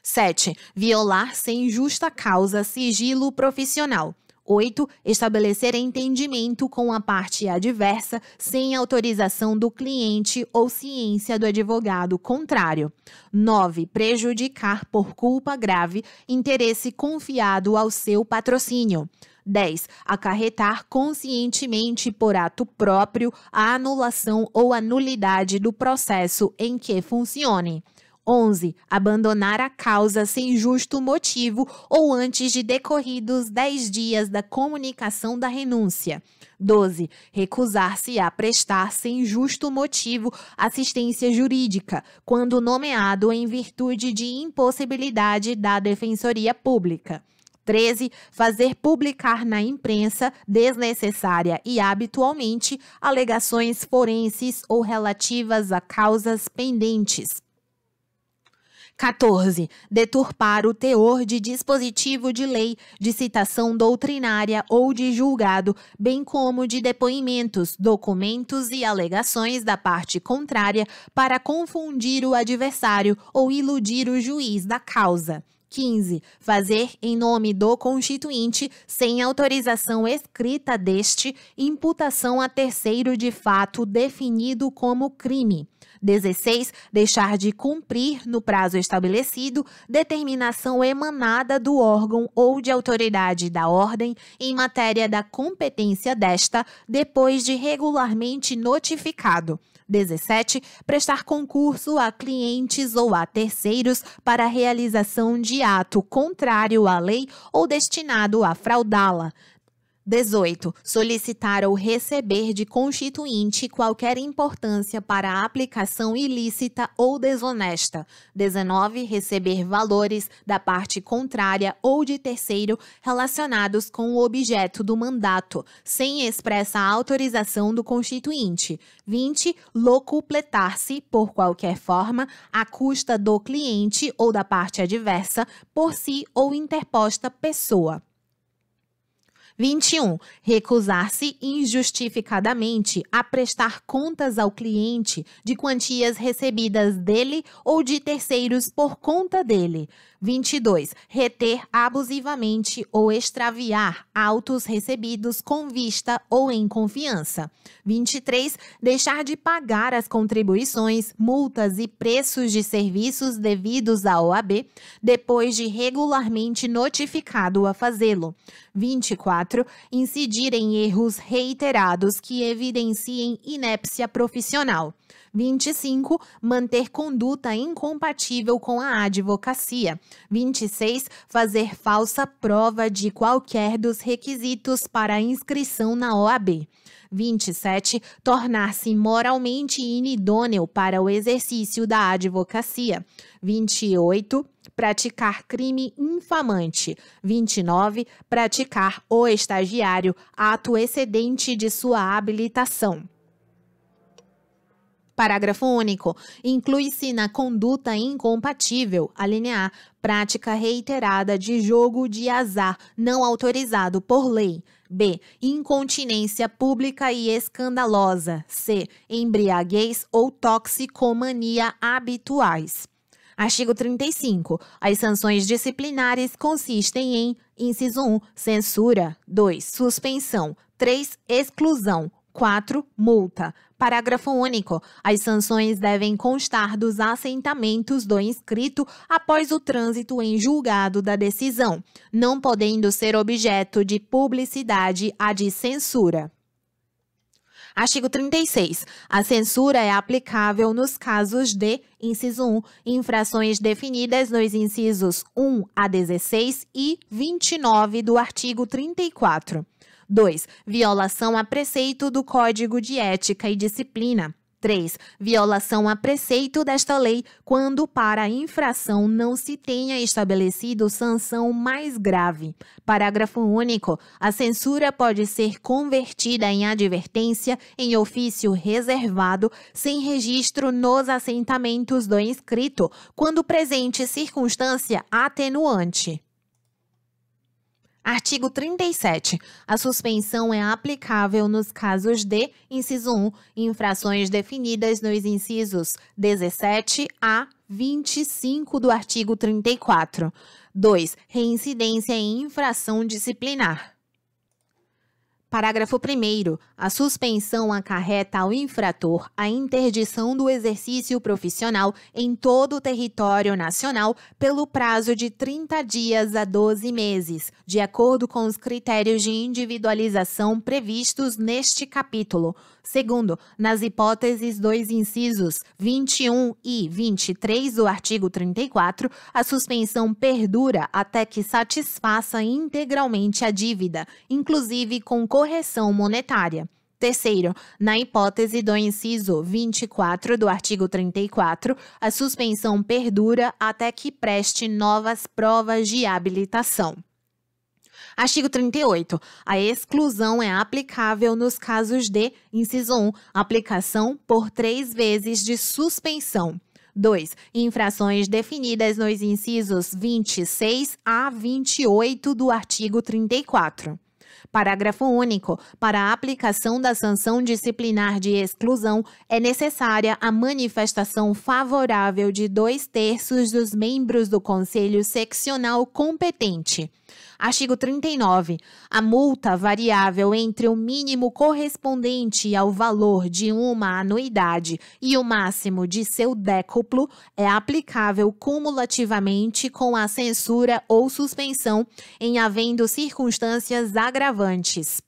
7. Violar sem justa causa sigilo profissional. 8. Estabelecer entendimento com a parte adversa sem autorização do cliente ou ciência do advogado contrário. 9. Prejudicar por culpa grave interesse confiado ao seu patrocínio. 10. Acarretar conscientemente por ato próprio a anulação ou a nulidade do processo em que funcione. 11. Abandonar a causa sem justo motivo ou antes de decorridos 10 dias da comunicação da renúncia. 12. Recusar-se a prestar sem justo motivo assistência jurídica, quando nomeado em virtude de impossibilidade da Defensoria Pública. 13. Fazer publicar na imprensa, desnecessária e habitualmente, alegações forenses ou relativas a causas pendentes. 14. Deturpar o teor de dispositivo de lei, de citação doutrinária ou de julgado, bem como de depoimentos, documentos e alegações da parte contrária para confundir o adversário ou iludir o juiz da causa. 15. Fazer, em nome do constituinte, sem autorização escrita deste, imputação a terceiro de fato definido como crime. 16. Deixar de cumprir, no prazo estabelecido, determinação emanada do órgão ou de autoridade da ordem em matéria da competência desta, depois de regularmente notificado. 17. Prestar concurso a clientes ou a terceiros para a realização de ato contrário à lei ou destinado a fraudá-la. 18. Solicitar ou receber de constituinte qualquer importância para a aplicação ilícita ou desonesta. 19. Receber valores da parte contrária ou de terceiro relacionados com o objeto do mandato, sem expressa autorização do constituinte. 20. Locupletar-se, por qualquer forma, à custa do cliente ou da parte adversa, por si ou interposta pessoa. 21. Recusar-se injustificadamente a prestar contas ao cliente de quantias recebidas dele ou de terceiros por conta dele. 22. Reter abusivamente ou extraviar autos recebidos com vista ou em confiança. 23. Deixar de pagar as contribuições, multas e preços de serviços devidos à OAB, depois de regularmente notificado a fazê-lo. 24. Incidir em erros reiterados que evidenciem inépcia profissional. 25. Manter conduta incompatível com a advocacia. 26. Fazer falsa prova de qualquer dos requisitos para a inscrição na OAB. 27. Tornar-se moralmente inidôneo para o exercício da advocacia. 28. Praticar crime infamante. 29. Praticar o estagiário ato excedente de sua habilitação. Parágrafo único. Inclui-se na conduta incompatível, alínea A, prática reiterada de jogo de azar não autorizado por lei. B. Incontinência pública e escandalosa. C. Embriaguez ou toxicomania habituais. Artigo 35. As sanções disciplinares consistem em: inciso 1, censura; 2, suspensão; 3, exclusão; 4, multa. Parágrafo único. As sanções devem constar dos assentamentos do inscrito após o trânsito em julgado da decisão, não podendo ser objeto de publicidade a de censura. Artigo 36. A censura é aplicável nos casos de: inciso 1, infrações definidas nos incisos 1 a 16 e 29 do artigo 34. 2. Violação a preceito do Código de Ética e Disciplina. 3. Violação a preceito desta lei quando para a infração não se tenha estabelecido sanção mais grave. Parágrafo único. A censura pode ser convertida em advertência em ofício reservado, sem registro nos assentamentos do inscrito, quando presente circunstância atenuante. Artigo 37. A suspensão é aplicável nos casos de: inciso 1, infrações definidas nos incisos 17 a 25 do artigo 34. 2. Reincidência em infração disciplinar. Parágrafo 1º. A suspensão acarreta ao infrator a interdição do exercício profissional em todo o território nacional pelo prazo de 30 dias a 12 meses, de acordo com os critérios de individualização previstos neste capítulo. Segundo, nas hipóteses dos incisos 21 e 23 do artigo 34, a suspensão perdura até que satisfaça integralmente a dívida, inclusive com correção monetária. Terceiro, na hipótese do inciso 24 do artigo 34, a suspensão perdura até que preste novas provas de habilitação. Artigo 38. A exclusão é aplicável nos casos de: inciso 1, aplicação por 3 vezes de suspensão. 2. Infrações definidas nos incisos 26 a 28 do artigo 34. Parágrafo único. Para a aplicação da sanção disciplinar de exclusão, é necessária a manifestação favorável de 2/3 dos membros do Conselho Seccional competente. Artigo 39. A multa variável entre o mínimo correspondente ao valor de uma anuidade e o máximo de seu décuplo é aplicável cumulativamente com a censura ou suspensão, em havendo circunstâncias agravantes.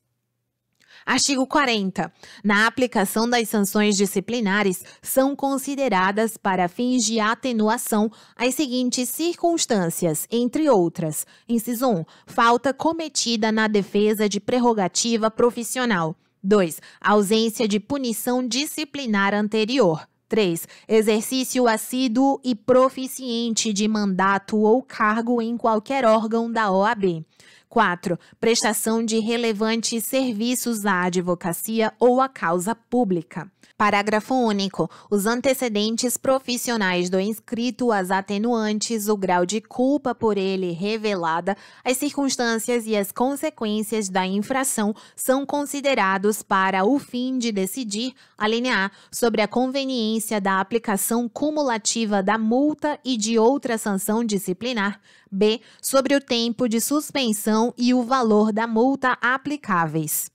Artigo 40. Na aplicação das sanções disciplinares, são consideradas para fins de atenuação as seguintes circunstâncias, entre outras: inciso 1, falta cometida na defesa de prerrogativa profissional. 2. Ausência de punição disciplinar anterior. 3. Exercício assíduo e proficiente de mandato ou cargo em qualquer órgão da OAB. 4. Prestação de relevantes serviços à advocacia ou à causa pública. Parágrafo único. Os antecedentes profissionais do inscrito, as atenuantes, o grau de culpa por ele revelada, as circunstâncias e as consequências da infração são considerados para o fim de decidir, alínea A, sobre a conveniência da aplicação cumulativa da multa e de outra sanção disciplinar, B, sobre o tempo de suspensão e o valor da multa aplicáveis.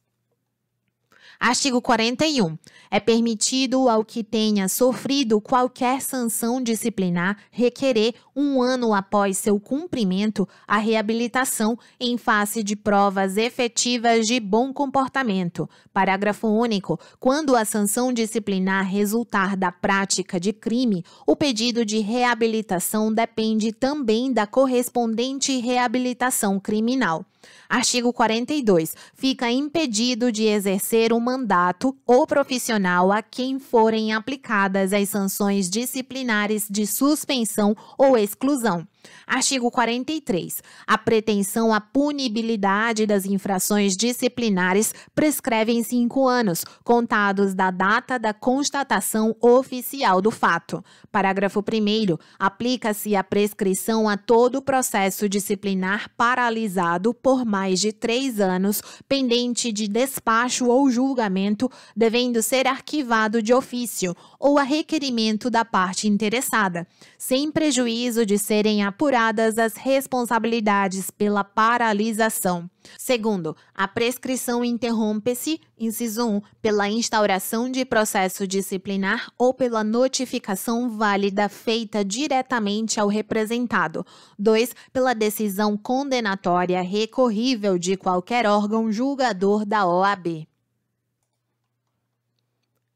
Artigo 41. É permitido ao que tenha sofrido qualquer sanção disciplinar requerer 1 ano após seu cumprimento a reabilitação em face de provas efetivas de bom comportamento. Parágrafo único. Quando a sanção disciplinar resultar da prática de crime, o pedido de reabilitação depende também da correspondente reabilitação criminal. Artigo 42. Fica impedido de exercer o mandato ou profissional a quem forem aplicadas as sanções disciplinares de suspensão ou exclusão. Artigo 43. A pretensão à punibilidade das infrações disciplinares prescreve em 5 anos, contados da data da constatação oficial do fato. Parágrafo 1º. Aplica-se a prescrição a todo processo disciplinar paralisado por mais de 3 anos, pendente de despacho ou julgamento, devendo ser arquivado de ofício ou a requerimento da parte interessada, sem prejuízo de serem apuradas as responsabilidades pela paralisação. Segundo, a prescrição interrompe-se, inciso 1, pela instauração de processo disciplinar ou pela notificação válida feita diretamente ao representado. 2, pela decisão condenatória recorrível de qualquer órgão julgador da OAB.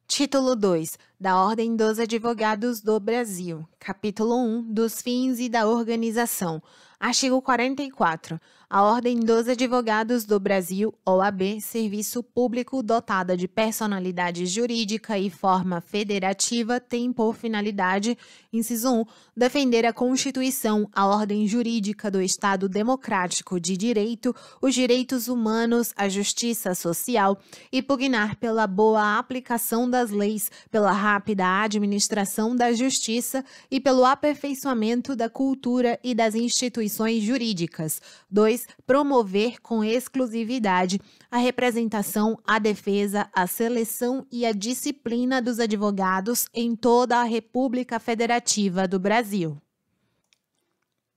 Título 2. Da Ordem dos Advogados do Brasil. Capítulo 1. Dos fins e da organização. Artigo 44. A Ordem dos Advogados do Brasil, OAB, serviço público dotada de personalidade jurídica e forma federativa, tem por finalidade, inciso 1, defender a Constituição, a ordem jurídica do Estado democrático de direito, os direitos humanos, a justiça social e pugnar pela boa aplicação das leis, pela rápida administração da justiça e pelo aperfeiçoamento da cultura e das instituições jurídicas. 2. Promover com exclusividade a representação, a defesa, a seleção e a disciplina dos advogados em toda a República Federativa do Brasil.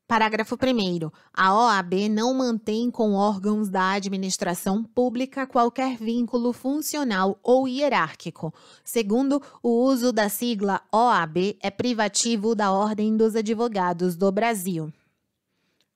Parágrafo 1º. A OAB não mantém com órgãos da administração pública qualquer vínculo funcional ou hierárquico. Segundo, o uso da sigla OAB é privativo da Ordem dos Advogados do Brasil.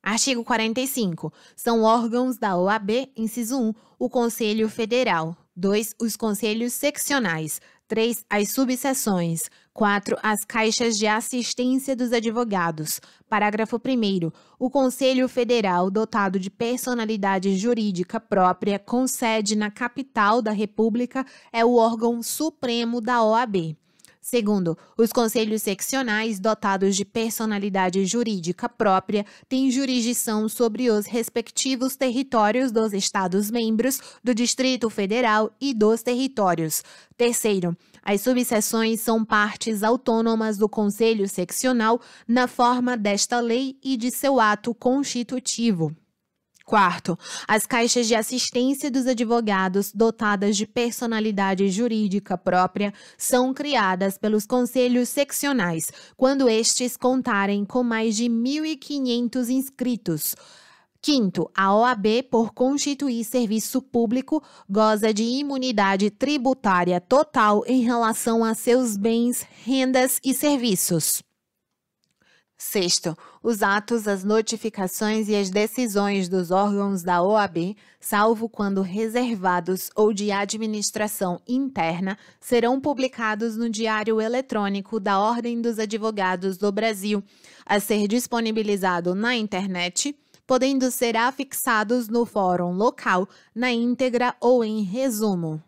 Artigo 45. São órgãos da OAB, inciso 1, o Conselho Federal. 2. Os Conselhos Seccionais. 3. As subseções. 4. As caixas de assistência dos advogados. Parágrafo 1º. O Conselho Federal, dotado de personalidade jurídica própria, com sede na capital da República, é o órgão supremo da OAB. Segundo, os conselhos seccionais, dotados de personalidade jurídica própria, têm jurisdição sobre os respectivos territórios dos Estados-membros, do Distrito Federal e dos territórios. Terceiro, as subseções são partes autônomas do Conselho Seccional na forma desta lei e de seu ato constitutivo. Quarto, as caixas de assistência dos advogados dotadas de personalidade jurídica própria são criadas pelos conselhos seccionais, quando estes contarem com mais de 1.500 inscritos. Quinto, a OAB, por constituir serviço público, goza de imunidade tributária total em relação a seus bens, rendas e serviços. Sexto, os atos, as notificações e as decisões dos órgãos da OAB, salvo quando reservados ou de administração interna, serão publicados no Diário Eletrônico da Ordem dos Advogados do Brasil, a ser disponibilizado na internet, podendo ser afixados no fórum local, na íntegra ou em resumo.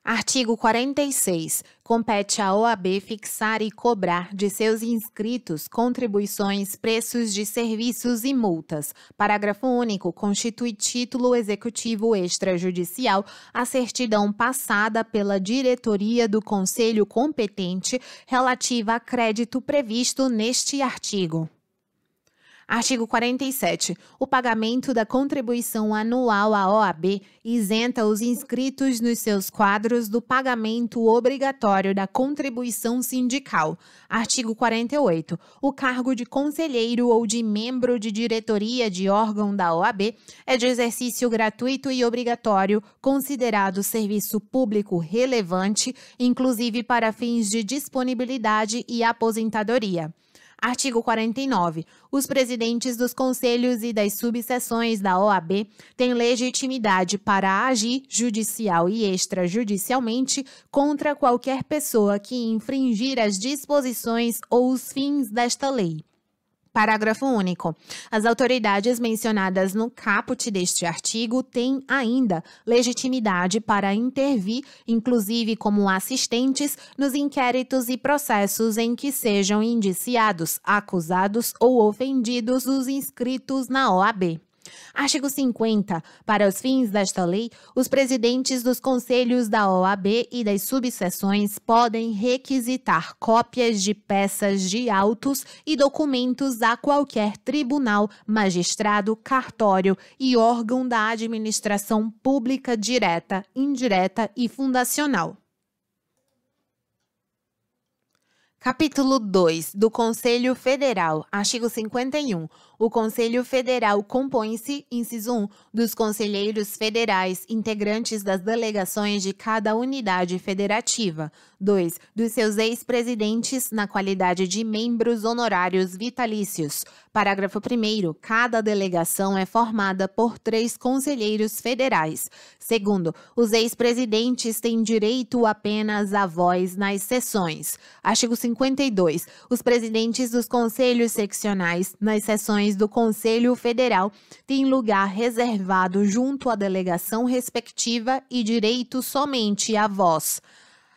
Artigo 46. Compete à OAB fixar e cobrar de seus inscritos contribuições, preços de serviços e multas. Parágrafo único. Constitui título executivo extrajudicial a certidão passada pela diretoria do Conselho competente relativa a crédito previsto neste artigo. Artigo 47. O pagamento da contribuição anual à OAB isenta os inscritos nos seus quadros do pagamento obrigatório da contribuição sindical. Artigo 48. O cargo de conselheiro ou de membro de diretoria de órgão da OAB é de exercício gratuito e obrigatório, considerado serviço público relevante, inclusive para fins de disponibilidade e aposentadoria. Artigo 49. Os presidentes dos conselhos e das subseções da OAB têm legitimidade para agir judicial e extrajudicialmente contra qualquer pessoa que infringir as disposições ou os fins desta lei. Parágrafo único. As autoridades mencionadas no caput deste artigo têm ainda legitimidade para intervir, inclusive como assistentes, nos inquéritos e processos em que sejam indiciados, acusados ou ofendidos os inscritos na OAB. Artigo 50. Para os fins desta lei, os presidentes dos conselhos da OAB e das subseções podem requisitar cópias de peças de autos e documentos a qualquer tribunal, magistrado, cartório e órgão da administração pública direta, indireta e fundacional. Capítulo 2 do Conselho Federal, artigo 51. O Conselho Federal compõe-se, inciso 1, dos conselheiros federais, integrantes das delegações de cada unidade federativa. 2. Dos seus ex-presidentes, na qualidade de membros honorários vitalícios. Parágrafo 1º. Cada delegação é formada por 3 conselheiros federais. 2. Os ex-presidentes têm direito apenas à voz nas sessões. Artigo 52. Os presidentes dos conselhos seccionais, nas sessões do Conselho Federal, têm lugar reservado junto à delegação respectiva e direito somente à voz.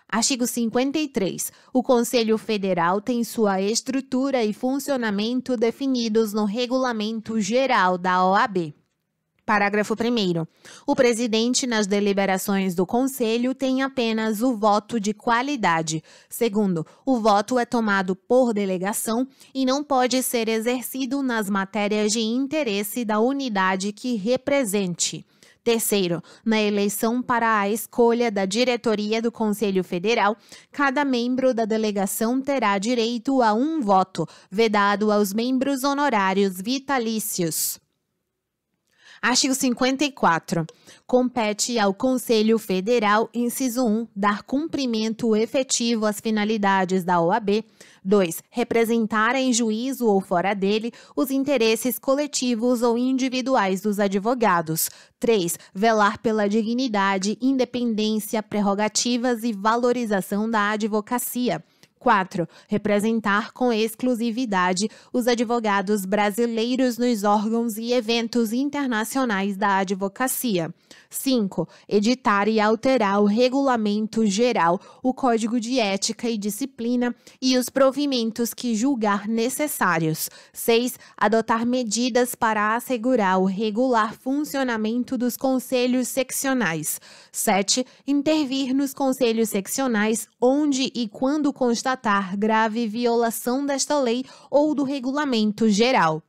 Artigo 53. O Conselho Federal tem sua estrutura e funcionamento definidos no Regulamento Geral da OAB. Parágrafo 1º. O presidente nas deliberações do Conselho tem apenas o voto de qualidade. 2º. O voto é tomado por delegação e não pode ser exercido nas matérias de interesse da unidade que represente. 3º. Na eleição para a escolha da diretoria do Conselho Federal, cada membro da delegação terá direito a 1 voto, vedado aos membros honorários vitalícios. Artigo 54. Compete ao Conselho Federal, inciso 1, dar cumprimento efetivo às finalidades da OAB. 2. Representar em juízo ou fora dele os interesses coletivos ou individuais dos advogados. 3. Velar pela dignidade, independência, prerrogativas e valorização da advocacia. 4. Representar com exclusividade os advogados brasileiros nos órgãos e eventos internacionais da advocacia. 5. Editar e alterar o Regulamento Geral, o Código de Ética e Disciplina e os provimentos que julgar necessários. 6. Adotar medidas para assegurar o regular funcionamento dos conselhos seccionais. 7. Intervir nos conselhos seccionais onde e quando constatar grave violação desta lei ou do Regulamento Geral.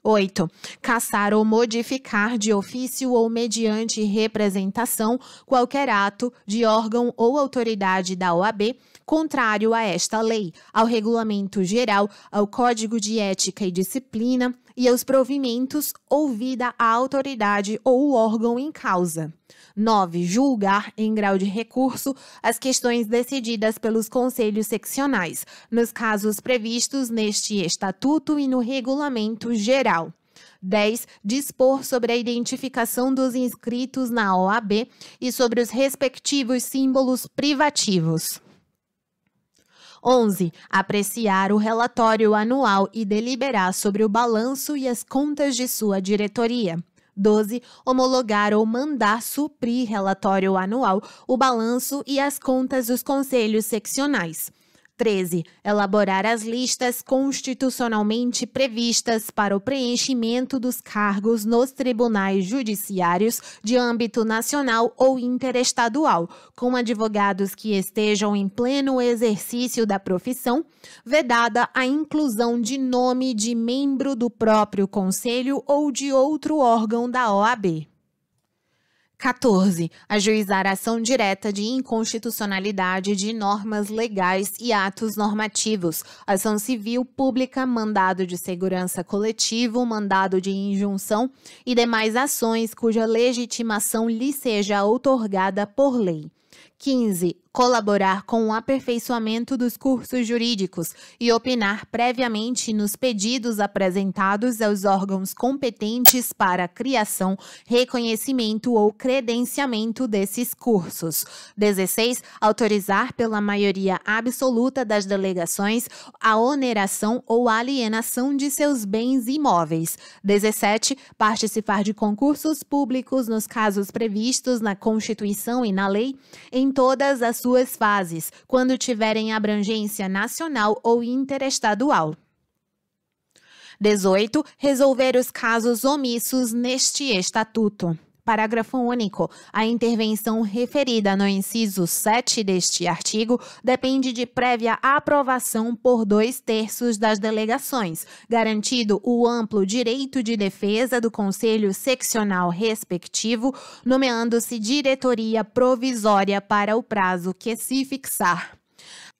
8. Cassar ou modificar de ofício ou mediante representação qualquer ato de órgão ou autoridade da OAB contrário a esta lei, ao Regulamento Geral, ao Código de Ética e Disciplina e aos provimentos, ouvida a autoridade ou o órgão em causa. 9. Julgar, em grau de recurso, as questões decididas pelos conselhos seccionais, nos casos previstos neste Estatuto e no Regulamento Geral. 10. Dispor sobre a identificação dos inscritos na OAB e sobre os respectivos símbolos privativos. 11. Apreciar o relatório anual e deliberar sobre o balanço e as contas de sua diretoria. 12. Homologar ou mandar suprir relatório anual, o balanço e as contas dos conselhos seccionais. 13. Elaborar as listas constitucionalmente previstas para o preenchimento dos cargos nos tribunais judiciários de âmbito nacional ou interestadual, com advogados que estejam em pleno exercício da profissão, vedada a inclusão de nome de membro do próprio Conselho ou de outro órgão da OAB. 14. Ajuizar ação direta de inconstitucionalidade de normas legais e atos normativos, ação civil pública, mandado de segurança coletivo, mandado de injunção e demais ações cuja legitimação lhe seja outorgada por lei. 15. colaborar com o aperfeiçoamento dos cursos jurídicos e opinar previamente nos pedidos apresentados aos órgãos competentes para a criação, reconhecimento ou credenciamento desses cursos. 16. Autorizar pela maioria absoluta das delegações a oneração ou alienação de seus bens imóveis. 17. Participar de concursos públicos nos casos previstos na Constituição e na lei, em todas as suas fases, quando tiverem abrangência nacional ou interestadual. 18. Resolver os casos omissos neste Estatuto. Parágrafo único. A intervenção referida no inciso 7 deste artigo depende de prévia aprovação por 2/3 das delegações, garantido o amplo direito de defesa do Conselho Seccional respectivo, nomeando-se diretoria provisória para o prazo que se fixar.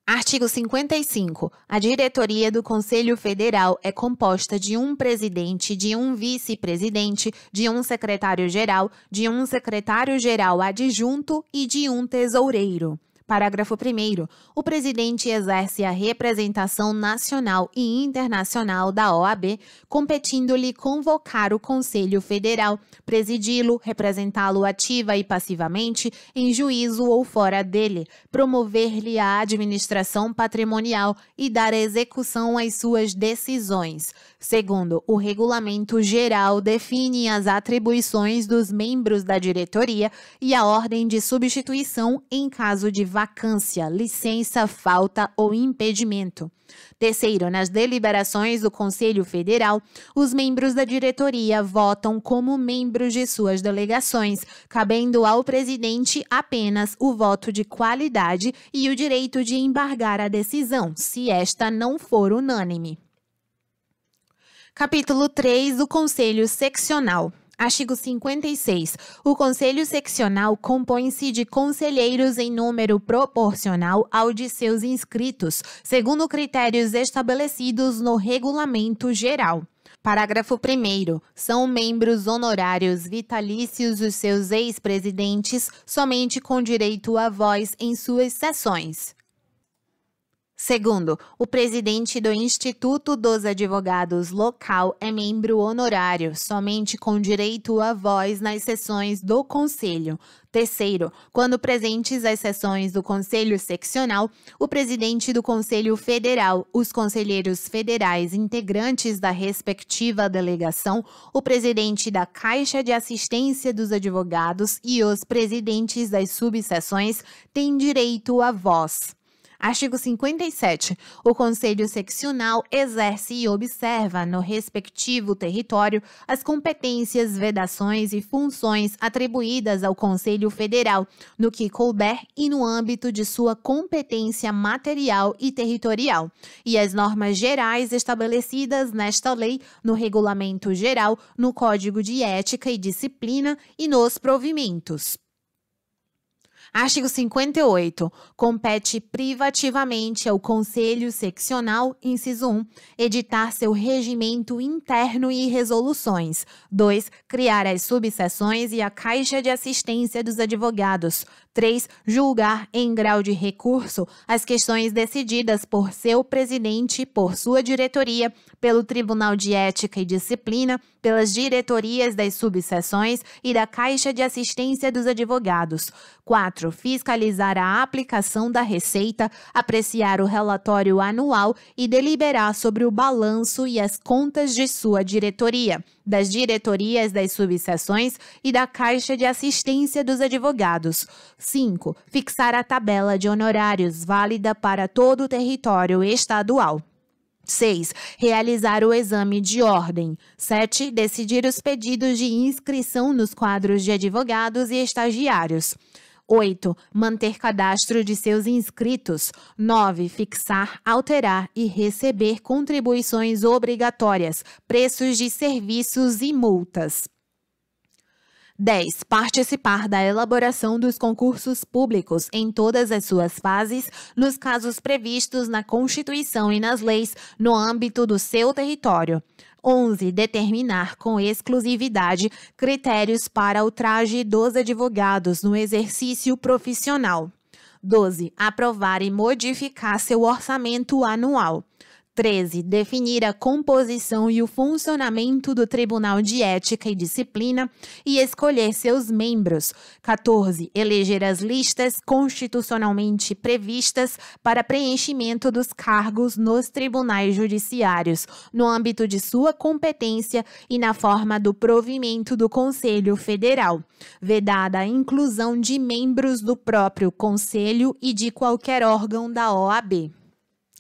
Artigo 55. A diretoria do Conselho Federal é composta de um presidente, de um vice-presidente, de um secretário-geral, de um secretário-geral adjunto e de um tesoureiro. Parágrafo 1º. O presidente exerce a representação nacional e internacional da OAB, competindo-lhe convocar o Conselho Federal, presidi-lo, representá-lo ativa e passivamente em juízo ou fora dele, promover-lhe a administração patrimonial e dar execução às suas decisões. Segundo, o Regulamento Geral define as atribuições dos membros da diretoria e a ordem de substituição em caso de vacância, licença, falta ou impedimento. Terceiro, nas deliberações do Conselho Federal, os membros da diretoria votam como membros de suas delegações, cabendo ao presidente apenas o voto de qualidade e o direito de embargar a decisão, se esta não for unânime. Capítulo 3 do Conselho Seccional. Artigo 56. O Conselho Seccional compõe-se de conselheiros em número proporcional ao de seus inscritos, segundo critérios estabelecidos no Regulamento Geral. Parágrafo 1º. São membros honorários vitalícios os seus ex-presidentes, somente com direito a voz em suas sessões. Segundo, o presidente do Instituto dos Advogados local é membro honorário, somente com direito a voz nas sessões do Conselho. Terceiro, quando presentes às sessões do Conselho Seccional, o presidente do Conselho Federal, os conselheiros federais integrantes da respectiva delegação, o presidente da Caixa de Assistência dos Advogados e os presidentes das subseções têm direito à voz. Artigo 57. O Conselho Seccional exerce e observa, no respectivo território, as competências, vedações e funções atribuídas ao Conselho Federal, no que couber e no âmbito de sua competência material e territorial, e as normas gerais estabelecidas nesta lei, no Regulamento Geral, no Código de Ética e Disciplina e nos provimentos. Artigo 58. Compete privativamente ao Conselho Seccional, inciso 1, editar seu regimento interno e resoluções. 2. Criar as subseções e a Caixa de Assistência dos Advogados. 3. Julgar, em grau de recurso, as questões decididas por seu presidente, por sua diretoria, pelo Tribunal de Ética e Disciplina, pelas diretorias das subseções e da Caixa de Assistência dos Advogados. 4. Fiscalizar a aplicação da receita, apreciar o relatório anual e deliberar sobre o balanço e as contas de sua diretoria, das diretorias das subseções e da Caixa de Assistência dos Advogados. 5. Fixar a tabela de honorários válida para todo o território estadual. 6. Realizar o exame de ordem. 7. Decidir os pedidos de inscrição nos quadros de advogados e estagiários. 8. Manter cadastro de seus inscritos. 9. Fixar, alterar e receber contribuições obrigatórias, preços de serviços e multas. 10. Participar da elaboração dos concursos públicos em todas as suas fases, nos casos previstos na Constituição e nas leis, no âmbito do seu território. 11. Determinar com exclusividade critérios para o traje dos advogados no exercício profissional. 12. Aprovar e modificar seu orçamento anual. 13. Definir a composição e o funcionamento do Tribunal de Ética e Disciplina e escolher seus membros. 14. Eleger as listas constitucionalmente previstas para preenchimento dos cargos nos tribunais judiciários, no âmbito de sua competência e na forma do provimento do Conselho Federal, vedada a inclusão de membros do próprio Conselho e de qualquer órgão da OAB.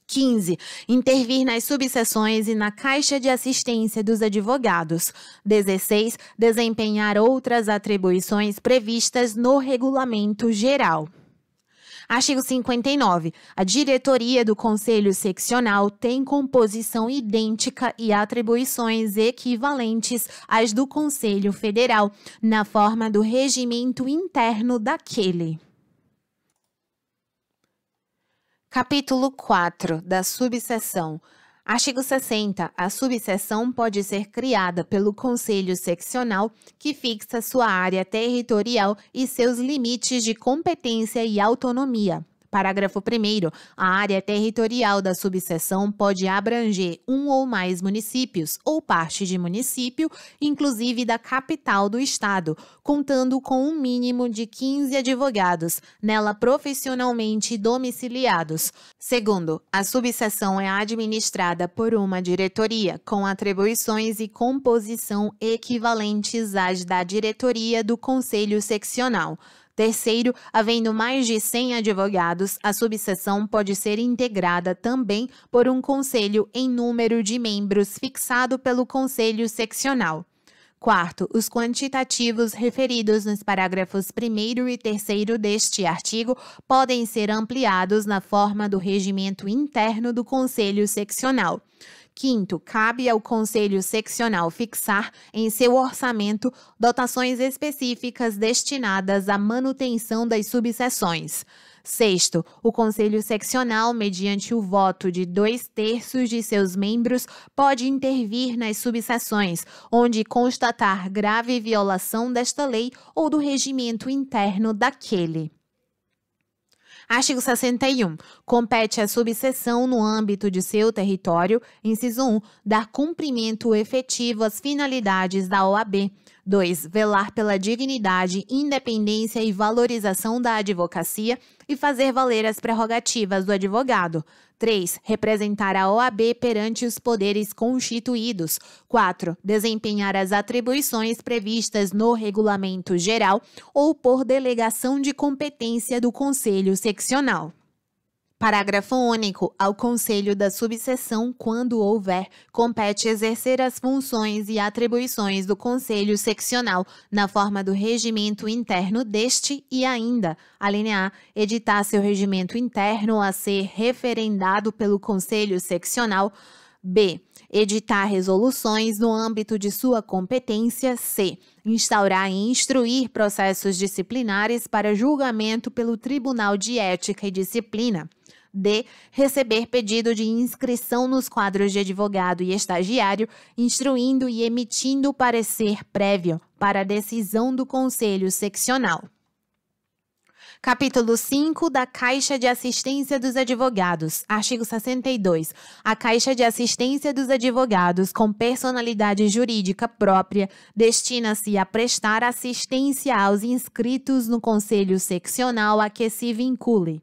15. Intervir nas subseções e na Caixa de Assistência dos Advogados. 16. Desempenhar outras atribuições previstas no Regulamento Geral. Artigo 59. A diretoria do Conselho Seccional tem composição idêntica e atribuições equivalentes às do Conselho Federal, na forma do regimento interno daquele. Capítulo 4 da subseção. Artigo 60. A subseção pode ser criada pelo Conselho Seccional, que fixa sua área territorial e seus limites de competência e autonomia. Parágrafo 1º. A área territorial da subseção pode abranger um ou mais municípios ou parte de município, inclusive da capital do estado, contando com um mínimo de 15 advogados, nela profissionalmente domiciliados. Segundo, a subseção é administrada por uma diretoria, com atribuições e composição equivalentes às da diretoria do Conselho Seccional. Terceiro, havendo mais de 100 advogados, a subseção pode ser integrada também por um conselho em número de membros fixado pelo Conselho Seccional. Quarto, os quantitativos referidos nos parágrafos 1º e 3º deste artigo podem ser ampliados na forma do regimento interno do Conselho Seccional. Quinto, cabe ao Conselho Seccional fixar em seu orçamento dotações específicas destinadas à manutenção das subseções. Sexto, o Conselho Seccional, mediante o voto de 2/3 de seus membros, pode intervir nas subseções, onde constatar grave violação desta lei ou do regimento interno daquele. Artigo 61. Compete à subseção, no âmbito de seu território, inciso 1, dar cumprimento efetivo às finalidades da OAB. 2. Velar pela dignidade, independência e valorização da advocacia e fazer valer as prerrogativas do advogado. 3. Representar a OAB perante os poderes constituídos. 4. Desempenhar as atribuições previstas no Regulamento Geral ou por delegação de competência do Conselho Seccional. Parágrafo único. Ao Conselho da subseção, quando houver, compete exercer as funções e atribuições do Conselho Seccional, na forma do regimento interno deste e ainda, alínea A, editar seu regimento interno a ser referendado pelo Conselho Seccional. B. Editar resoluções no âmbito de sua competência. C. Instaurar e instruir processos disciplinares para julgamento pelo Tribunal de Ética e Disciplina. D. Receber pedido de inscrição nos quadros de advogado e estagiário, instruindo e emitindo parecer prévio para a decisão do Conselho Seccional. Capítulo 5 da Caixa de Assistência dos Advogados. Artigo 62. A Caixa de Assistência dos Advogados, com personalidade jurídica própria, destina-se a prestar assistência aos inscritos no Conselho Seccional a que se vincule.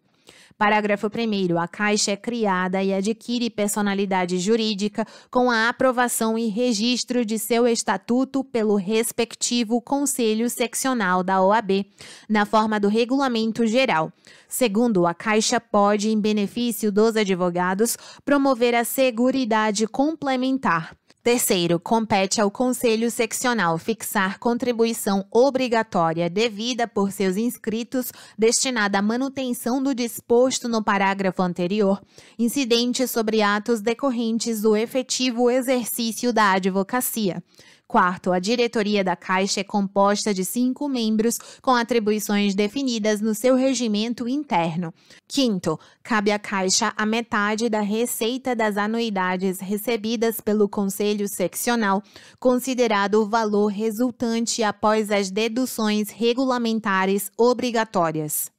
Parágrafo 1º. A Caixa é criada e adquire personalidade jurídica com a aprovação e registro de seu estatuto pelo respectivo Conselho Seccional da OAB, na forma do Regulamento Geral. Segundo, a Caixa pode, em benefício dos advogados, promover a seguridade complementar. Terceiro, compete ao Conselho Seccional fixar contribuição obrigatória devida por seus inscritos destinada à manutenção do disposto no parágrafo anterior, incidente sobre atos decorrentes do efetivo exercício da advocacia. Quarto, a diretoria da Caixa é composta de 5 membros com atribuições definidas no seu regimento interno. Quinto, cabe à Caixa a metade da receita das anuidades recebidas pelo Conselho Seccional, considerado o valor resultante após as deduções regulamentares obrigatórias.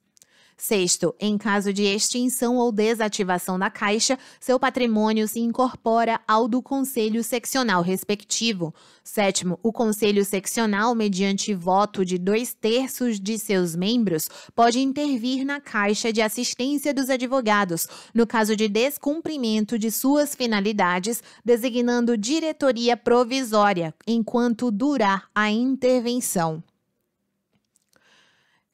Sexto, em caso de extinção ou desativação da Caixa, seu patrimônio se incorpora ao do Conselho Seccional respectivo. Sétimo, o Conselho Seccional, mediante voto de 2/3 de seus membros, pode intervir na Caixa de Assistência dos Advogados, no caso de descumprimento de suas finalidades, designando diretoria provisória, enquanto durar a intervenção.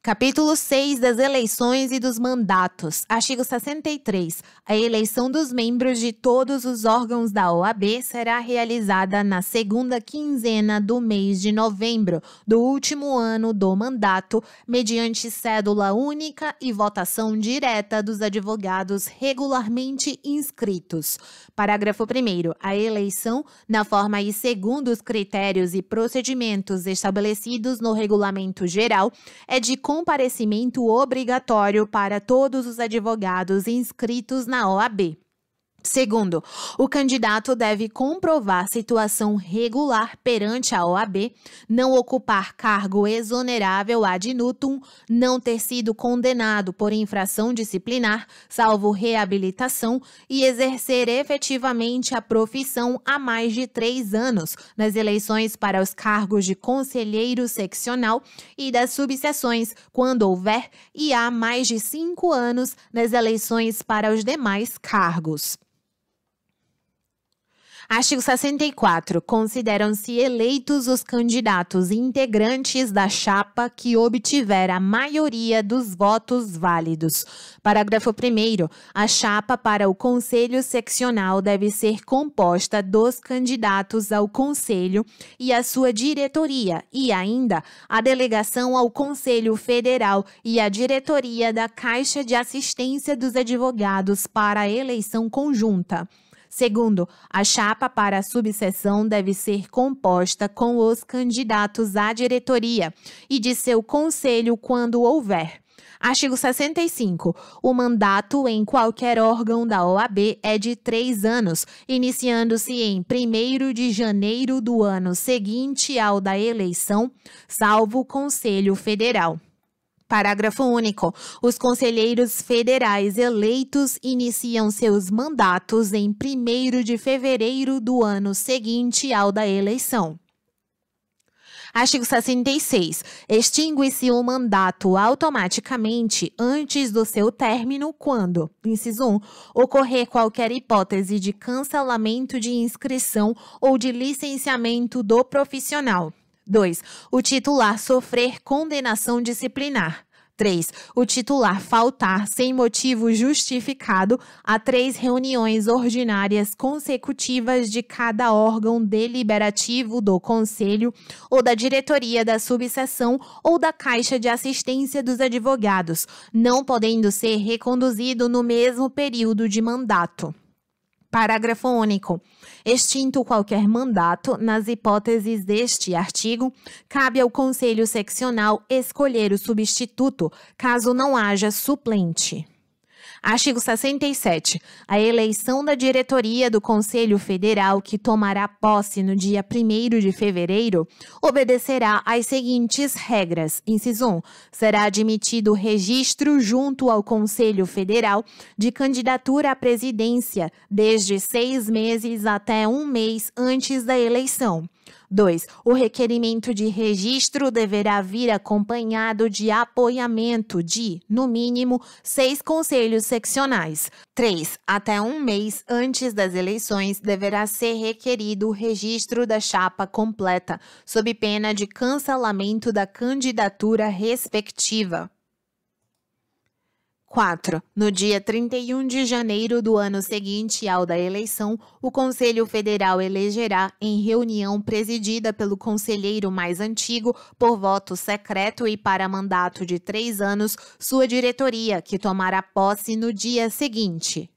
Capítulo 6 das eleições e dos mandatos. Artigo 63. A eleição dos membros de todos os órgãos da OAB será realizada na segunda quinzena do mês de novembro do último ano do mandato, mediante cédula única e votação direta dos advogados regularmente inscritos. Parágrafo 1º. A eleição, na forma e segundo os critérios e procedimentos estabelecidos no Regulamento Geral, é de comparecimento obrigatório para todos os advogados inscritos na OAB. Segundo, o candidato deve comprovar situação regular perante a OAB, não ocupar cargo exonerável ad nutum, não ter sido condenado por infração disciplinar, salvo reabilitação, e exercer efetivamente a profissão há mais de 3 anos nas eleições para os cargos de conselheiro seccional e das subseções, quando houver, e há mais de 5 anos nas eleições para os demais cargos. Artigo 64. Consideram-se eleitos os candidatos integrantes da chapa que obtiver a maioria dos votos válidos. Parágrafo 1º. A chapa para o Conselho Seccional deve ser composta dos candidatos ao Conselho e a sua diretoria, e ainda a delegação ao Conselho Federal e a diretoria da Caixa de Assistência dos Advogados para a eleição conjunta. Segundo, a chapa para a subseção deve ser composta com os candidatos à diretoria e de seu conselho quando houver. Artigo 65. O mandato em qualquer órgão da OAB é de 3 anos, iniciando-se em 1º de janeiro do ano seguinte ao da eleição, salvo o Conselho Federal. Parágrafo único. Os conselheiros federais eleitos iniciam seus mandatos em 1º de fevereiro do ano seguinte ao da eleição. Artigo 66. Extingue-se o mandato automaticamente antes do seu término quando, inciso 1, ocorrer qualquer hipótese de cancelamento de inscrição ou de licenciamento do profissional. 2. O titular sofrer condenação disciplinar. 3. O titular faltar sem motivo justificado a 3 reuniões ordinárias consecutivas de cada órgão deliberativo do Conselho ou da diretoria da subseção ou da Caixa de Assistência dos Advogados, não podendo ser reconduzido no mesmo período de mandato. Parágrafo único. Extinto qualquer mandato, nas hipóteses deste artigo, cabe ao Conselho Seccional escolher o substituto, caso não haja suplente. Artigo 67. A eleição da diretoria do Conselho Federal, que tomará posse no dia 1º de fevereiro, obedecerá às seguintes regras. Inciso 1. Será admitido registro junto ao Conselho Federal de candidatura à presidência desde 6 meses até 1 mês antes da eleição. 2. O requerimento de registro deverá vir acompanhado de apoiamento de, no mínimo, 6 conselhos seccionais. 3. Até 1 mês antes das eleições, deverá ser requerido o registro da chapa completa, sob pena de cancelamento da candidatura respectiva. 4. No dia 31 de janeiro do ano seguinte ao da eleição, o Conselho Federal elegerá, em reunião presidida pelo conselheiro mais antigo, por voto secreto e para mandato de 3 anos, sua diretoria, que tomará posse no dia seguinte.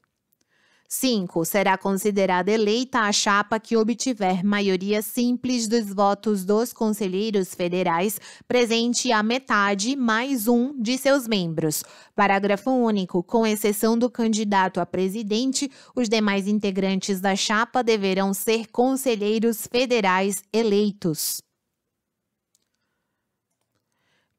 5. Será considerada eleita a chapa que obtiver maioria simples dos votos dos conselheiros federais, presente a metade mais 1 de seus membros. Parágrafo único. Com exceção do candidato a presidente, os demais integrantes da chapa deverão ser conselheiros federais eleitos.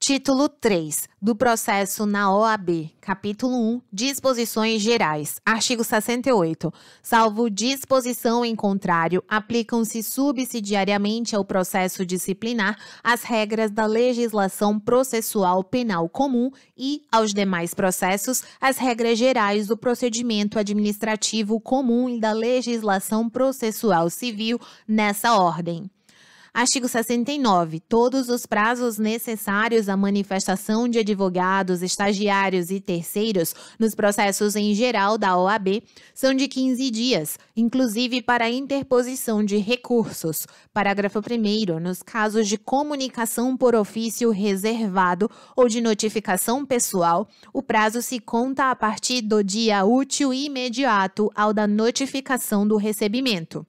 Título 3 do processo na OAB, capítulo 1, disposições gerais, artigo 68. Salvo disposição em contrário, aplicam-se subsidiariamente ao processo disciplinar as regras da legislação processual penal comum e, aos demais processos, as regras gerais do procedimento administrativo comum e da legislação processual civil nessa ordem. Artigo 69. Todos os prazos necessários à manifestação de advogados, estagiários e terceiros nos processos em geral da OAB são de 15 dias, inclusive para a interposição de recursos. Parágrafo 1º. Nos casos de comunicação por ofício reservado ou de notificação pessoal, o prazo se conta a partir do dia útil imediato ao da notificação do recebimento.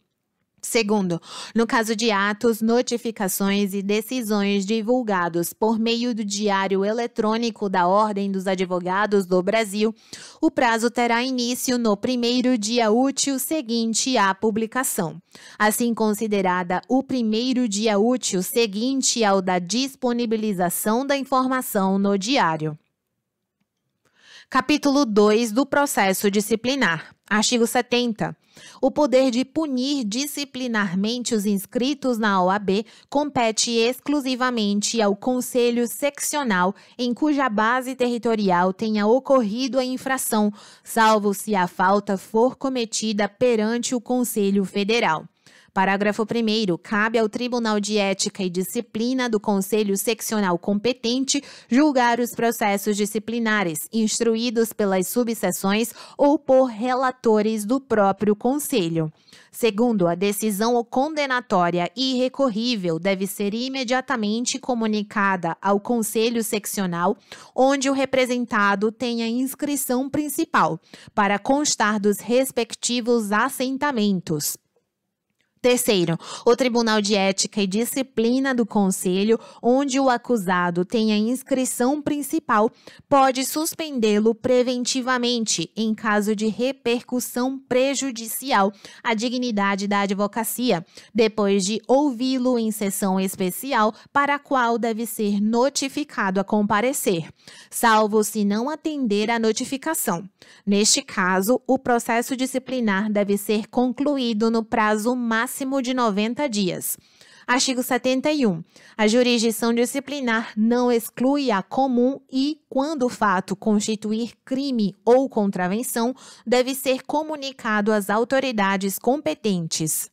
Segundo, no caso de atos, notificações e decisões divulgados por meio do Diário Eletrônico da Ordem dos Advogados do Brasil, o prazo terá início no primeiro dia útil seguinte à publicação, assim considerada o primeiro dia útil seguinte ao da disponibilização da informação no Diário. Capítulo 2 do processo disciplinar. Artigo 70. O poder de punir disciplinarmente os inscritos na OAB compete exclusivamente ao Conselho Seccional em cuja base territorial tenha ocorrido a infração, salvo se a falta for cometida perante o Conselho Federal. Parágrafo 1º. Cabe ao Tribunal de Ética e Disciplina do Conselho Seccional competente julgar os processos disciplinares instruídos pelas subseções ou por relatores do próprio Conselho. Segundo, a decisão condenatória irrecorrível deve ser imediatamente comunicada ao Conselho Seccional, onde o representado tenha inscrição principal, para constar dos respectivos assentamentos. Terceiro, o Tribunal de Ética e Disciplina do Conselho, onde o acusado tenha inscrição principal, pode suspendê-lo preventivamente em caso de repercussão prejudicial à dignidade da advocacia, depois de ouvi-lo em sessão especial para a qual deve ser notificado a comparecer, salvo se não atender à notificação. Neste caso, o processo disciplinar deve ser concluído no prazo máximo de 90 dias. Artigo 71. A jurisdição disciplinar não exclui a comum e, quando o fato constituir crime ou contravenção, deve ser comunicado às autoridades competentes.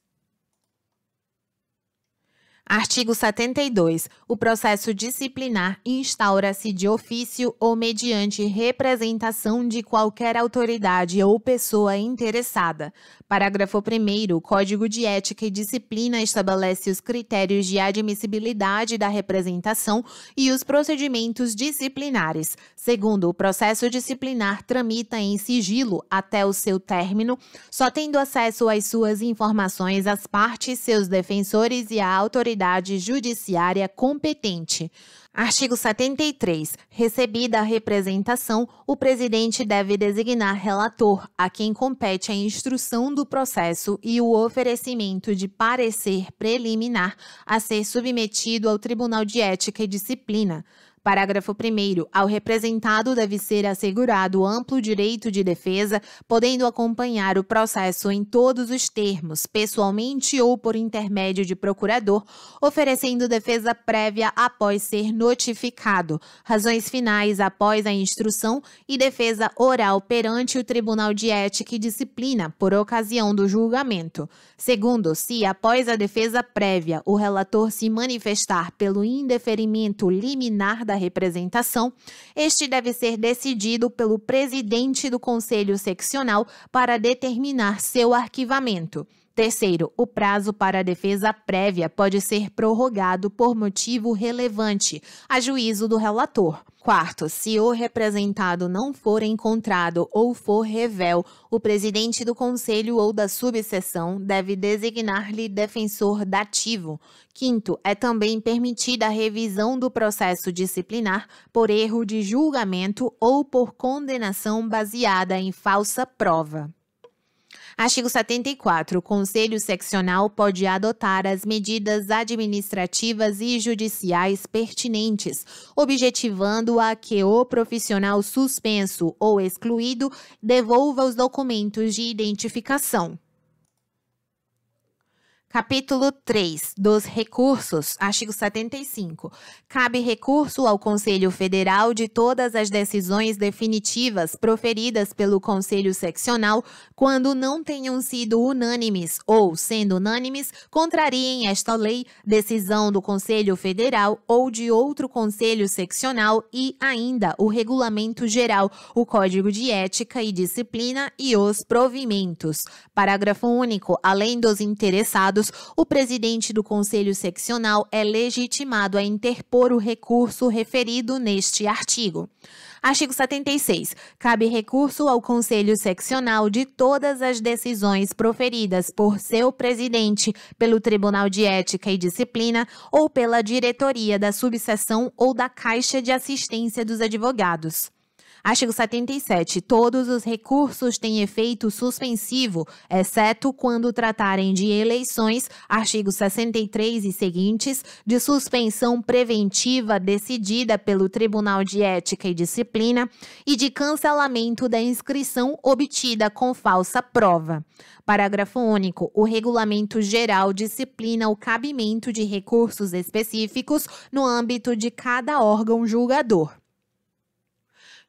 Artigo 72. O processo disciplinar instaura-se de ofício ou mediante representação de qualquer autoridade ou pessoa interessada. Parágrafo 1º. O Código de Ética e Disciplina estabelece os critérios de admissibilidade da representação e os procedimentos disciplinares. Segundo, o processo disciplinar tramita em sigilo até o seu término, só tendo acesso às suas informações as partes, seus defensores e a autoridade judiciária competente. Artigo 73. Recebida a representação, o presidente deve designar relator, a quem compete a instrução do processo e o oferecimento de parecer preliminar a ser submetido ao Tribunal de Ética e Disciplina. Parágrafo 1º. Ao representado deve ser assegurado amplo direito de defesa, podendo acompanhar o processo em todos os termos, pessoalmente ou por intermédio de procurador, oferecendo defesa prévia após ser notificado, razões finais após a instrução e defesa oral perante o Tribunal de Ética e Disciplina, por ocasião do julgamento. Segundo, se após a defesa prévia o relator se manifestar pelo indeferimento liminar da representação, este deve ser decidido pelo presidente do Conselho Seccional para determinar seu arquivamento. Terceiro, o prazo para a defesa prévia pode ser prorrogado por motivo relevante, a juízo do relator. Quarto, se o representado não for encontrado ou for revel, o presidente do conselho ou da subseção deve designar-lhe defensor dativo. Quinto, é também permitida a revisão do processo disciplinar por erro de julgamento ou por condenação baseada em falsa prova. Artigo 74. O Conselho Seccional pode adotar as medidas administrativas e judiciais pertinentes, objetivando a que o profissional suspenso ou excluído devolva os documentos de identificação. Capítulo 3 dos recursos, artigo 75. Cabe recurso ao Conselho Federal de todas as decisões definitivas proferidas pelo Conselho Seccional quando não tenham sido unânimes ou, sendo unânimes, contrariem esta lei, decisão do Conselho Federal ou de outro Conselho Seccional e ainda o Regulamento Geral, o Código de Ética e Disciplina e os provimentos. Parágrafo único. Além dos interessados, o presidente do Conselho Seccional é legitimado a interpor o recurso referido neste artigo. Artigo 76. Cabe recurso ao Conselho Seccional de todas as decisões proferidas por seu presidente, pelo Tribunal de Ética e Disciplina ou pela diretoria da subseção ou da Caixa de Assistência dos Advogados. Artigo 77. Todos os recursos têm efeito suspensivo, exceto quando tratarem de eleições, artigo 63 e seguintes, de suspensão preventiva decidida pelo Tribunal de Ética e Disciplina e de cancelamento da inscrição obtida com falsa prova. Parágrafo único. O Regulamento Geral disciplina o cabimento de recursos específicos no âmbito de cada órgão julgador.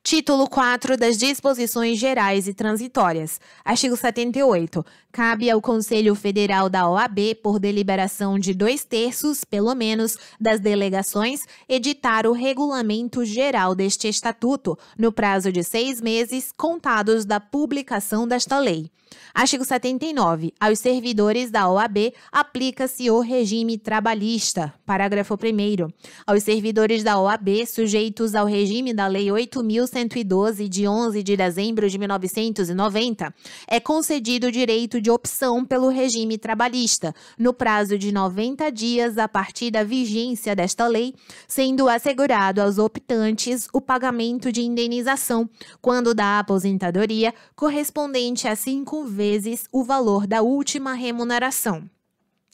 Título 4 das Disposições Gerais e Transitórias. Artigo 78. Cabe ao Conselho Federal da OAB, por deliberação de 2/3, pelo menos, das delegações, editar o regulamento geral deste estatuto, no prazo de 6 meses, contados da publicação desta lei. Artigo 79. Aos servidores da OAB aplica-se o regime trabalhista. Parágrafo 1º. Aos servidores da OAB sujeitos ao regime da Lei 8.112, de 11 de dezembro de 1990, é concedido o direito de opção pelo regime trabalhista, no prazo de 90 dias a partir da vigência desta lei, sendo assegurado aos optantes o pagamento de indenização, quando da aposentadoria, correspondente a 5 vezes o valor da última remuneração.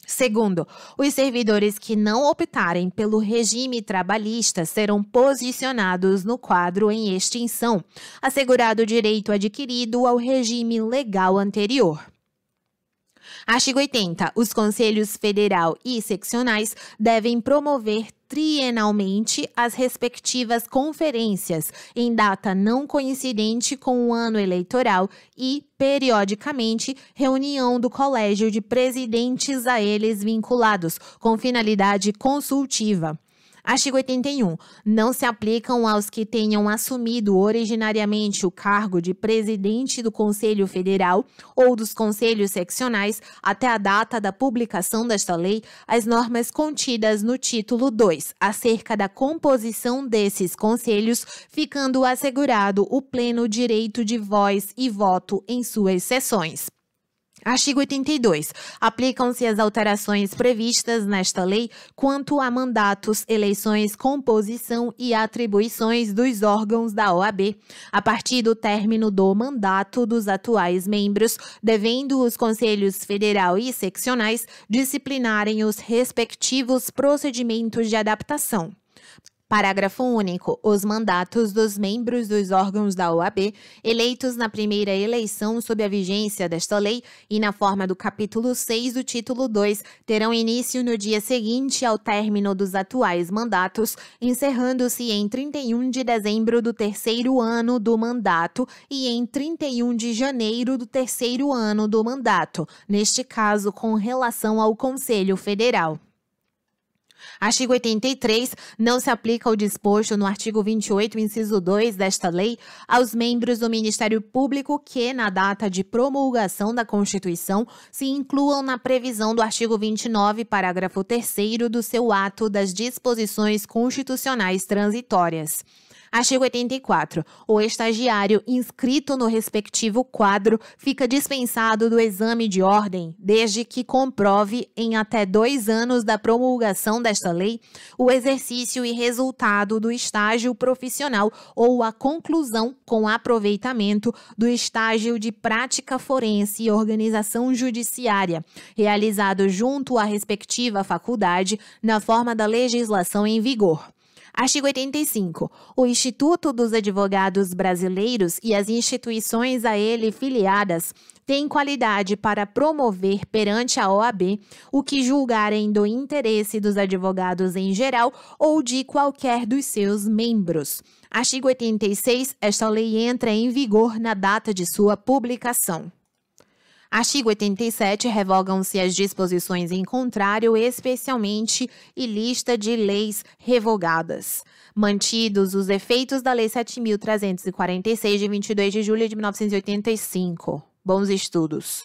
Segundo, os servidores que não optarem pelo regime trabalhista serão posicionados no quadro em extinção, assegurado o direito adquirido ao regime legal anterior. Artigo 80. Os conselhos federal e seccionais devem promover trienalmente as respectivas conferências, em data não coincidente com o ano eleitoral e, periodicamente, reunião do Colégio de Presidentes a eles vinculados, com finalidade consultiva. Artigo 81. Não se aplicam aos que tenham assumido originariamente o cargo de presidente do Conselho Federal ou dos Conselhos Seccionais até a data da publicação desta lei as normas contidas no título 2, acerca da composição desses conselhos, ficando assegurado o pleno direito de voz e voto em suas sessões. Artigo 82. Aplicam-se as alterações previstas nesta lei quanto a mandatos, eleições, composição e atribuições dos órgãos da OAB, a partir do término do mandato dos atuais membros, devendo os conselhos federal e seccionais disciplinarem os respectivos procedimentos de adaptação. Parágrafo único. Os mandatos dos membros dos órgãos da OAB, eleitos na primeira eleição sob a vigência desta lei e na forma do capítulo 6 do título 2, terão início no dia seguinte ao término dos atuais mandatos, encerrando-se em 31 de dezembro do terceiro ano do mandato e em 31 de janeiro do terceiro ano do mandato, neste caso com relação ao Conselho Federal. Artigo 83. Não se aplica o disposto no artigo 28, inciso 2 desta lei, aos membros do Ministério Público que, na data de promulgação da Constituição, se incluam na previsão do artigo 29, parágrafo 3º do seu ato das disposições constitucionais transitórias. Artigo 84. O estagiário inscrito no respectivo quadro fica dispensado do exame de ordem, desde que comprove, em até 2 anos da promulgação desta lei, o exercício e resultado do estágio profissional ou a conclusão com aproveitamento do estágio de prática forense e organização judiciária, realizado junto à respectiva faculdade, na forma da legislação em vigor. Artigo 85. O Instituto dos Advogados Brasileiros e as instituições a ele filiadas têm qualidade para promover perante a OAB o que julgarem do interesse dos advogados em geral ou de qualquer dos seus membros. Artigo 86. Esta lei entra em vigor na data de sua publicação. Artigo 87. Revogam-se as disposições em contrário, especialmente e lista de leis revogadas. Mantidos os efeitos da Lei 7.346, de 22 de julho de 1985. Bons estudos.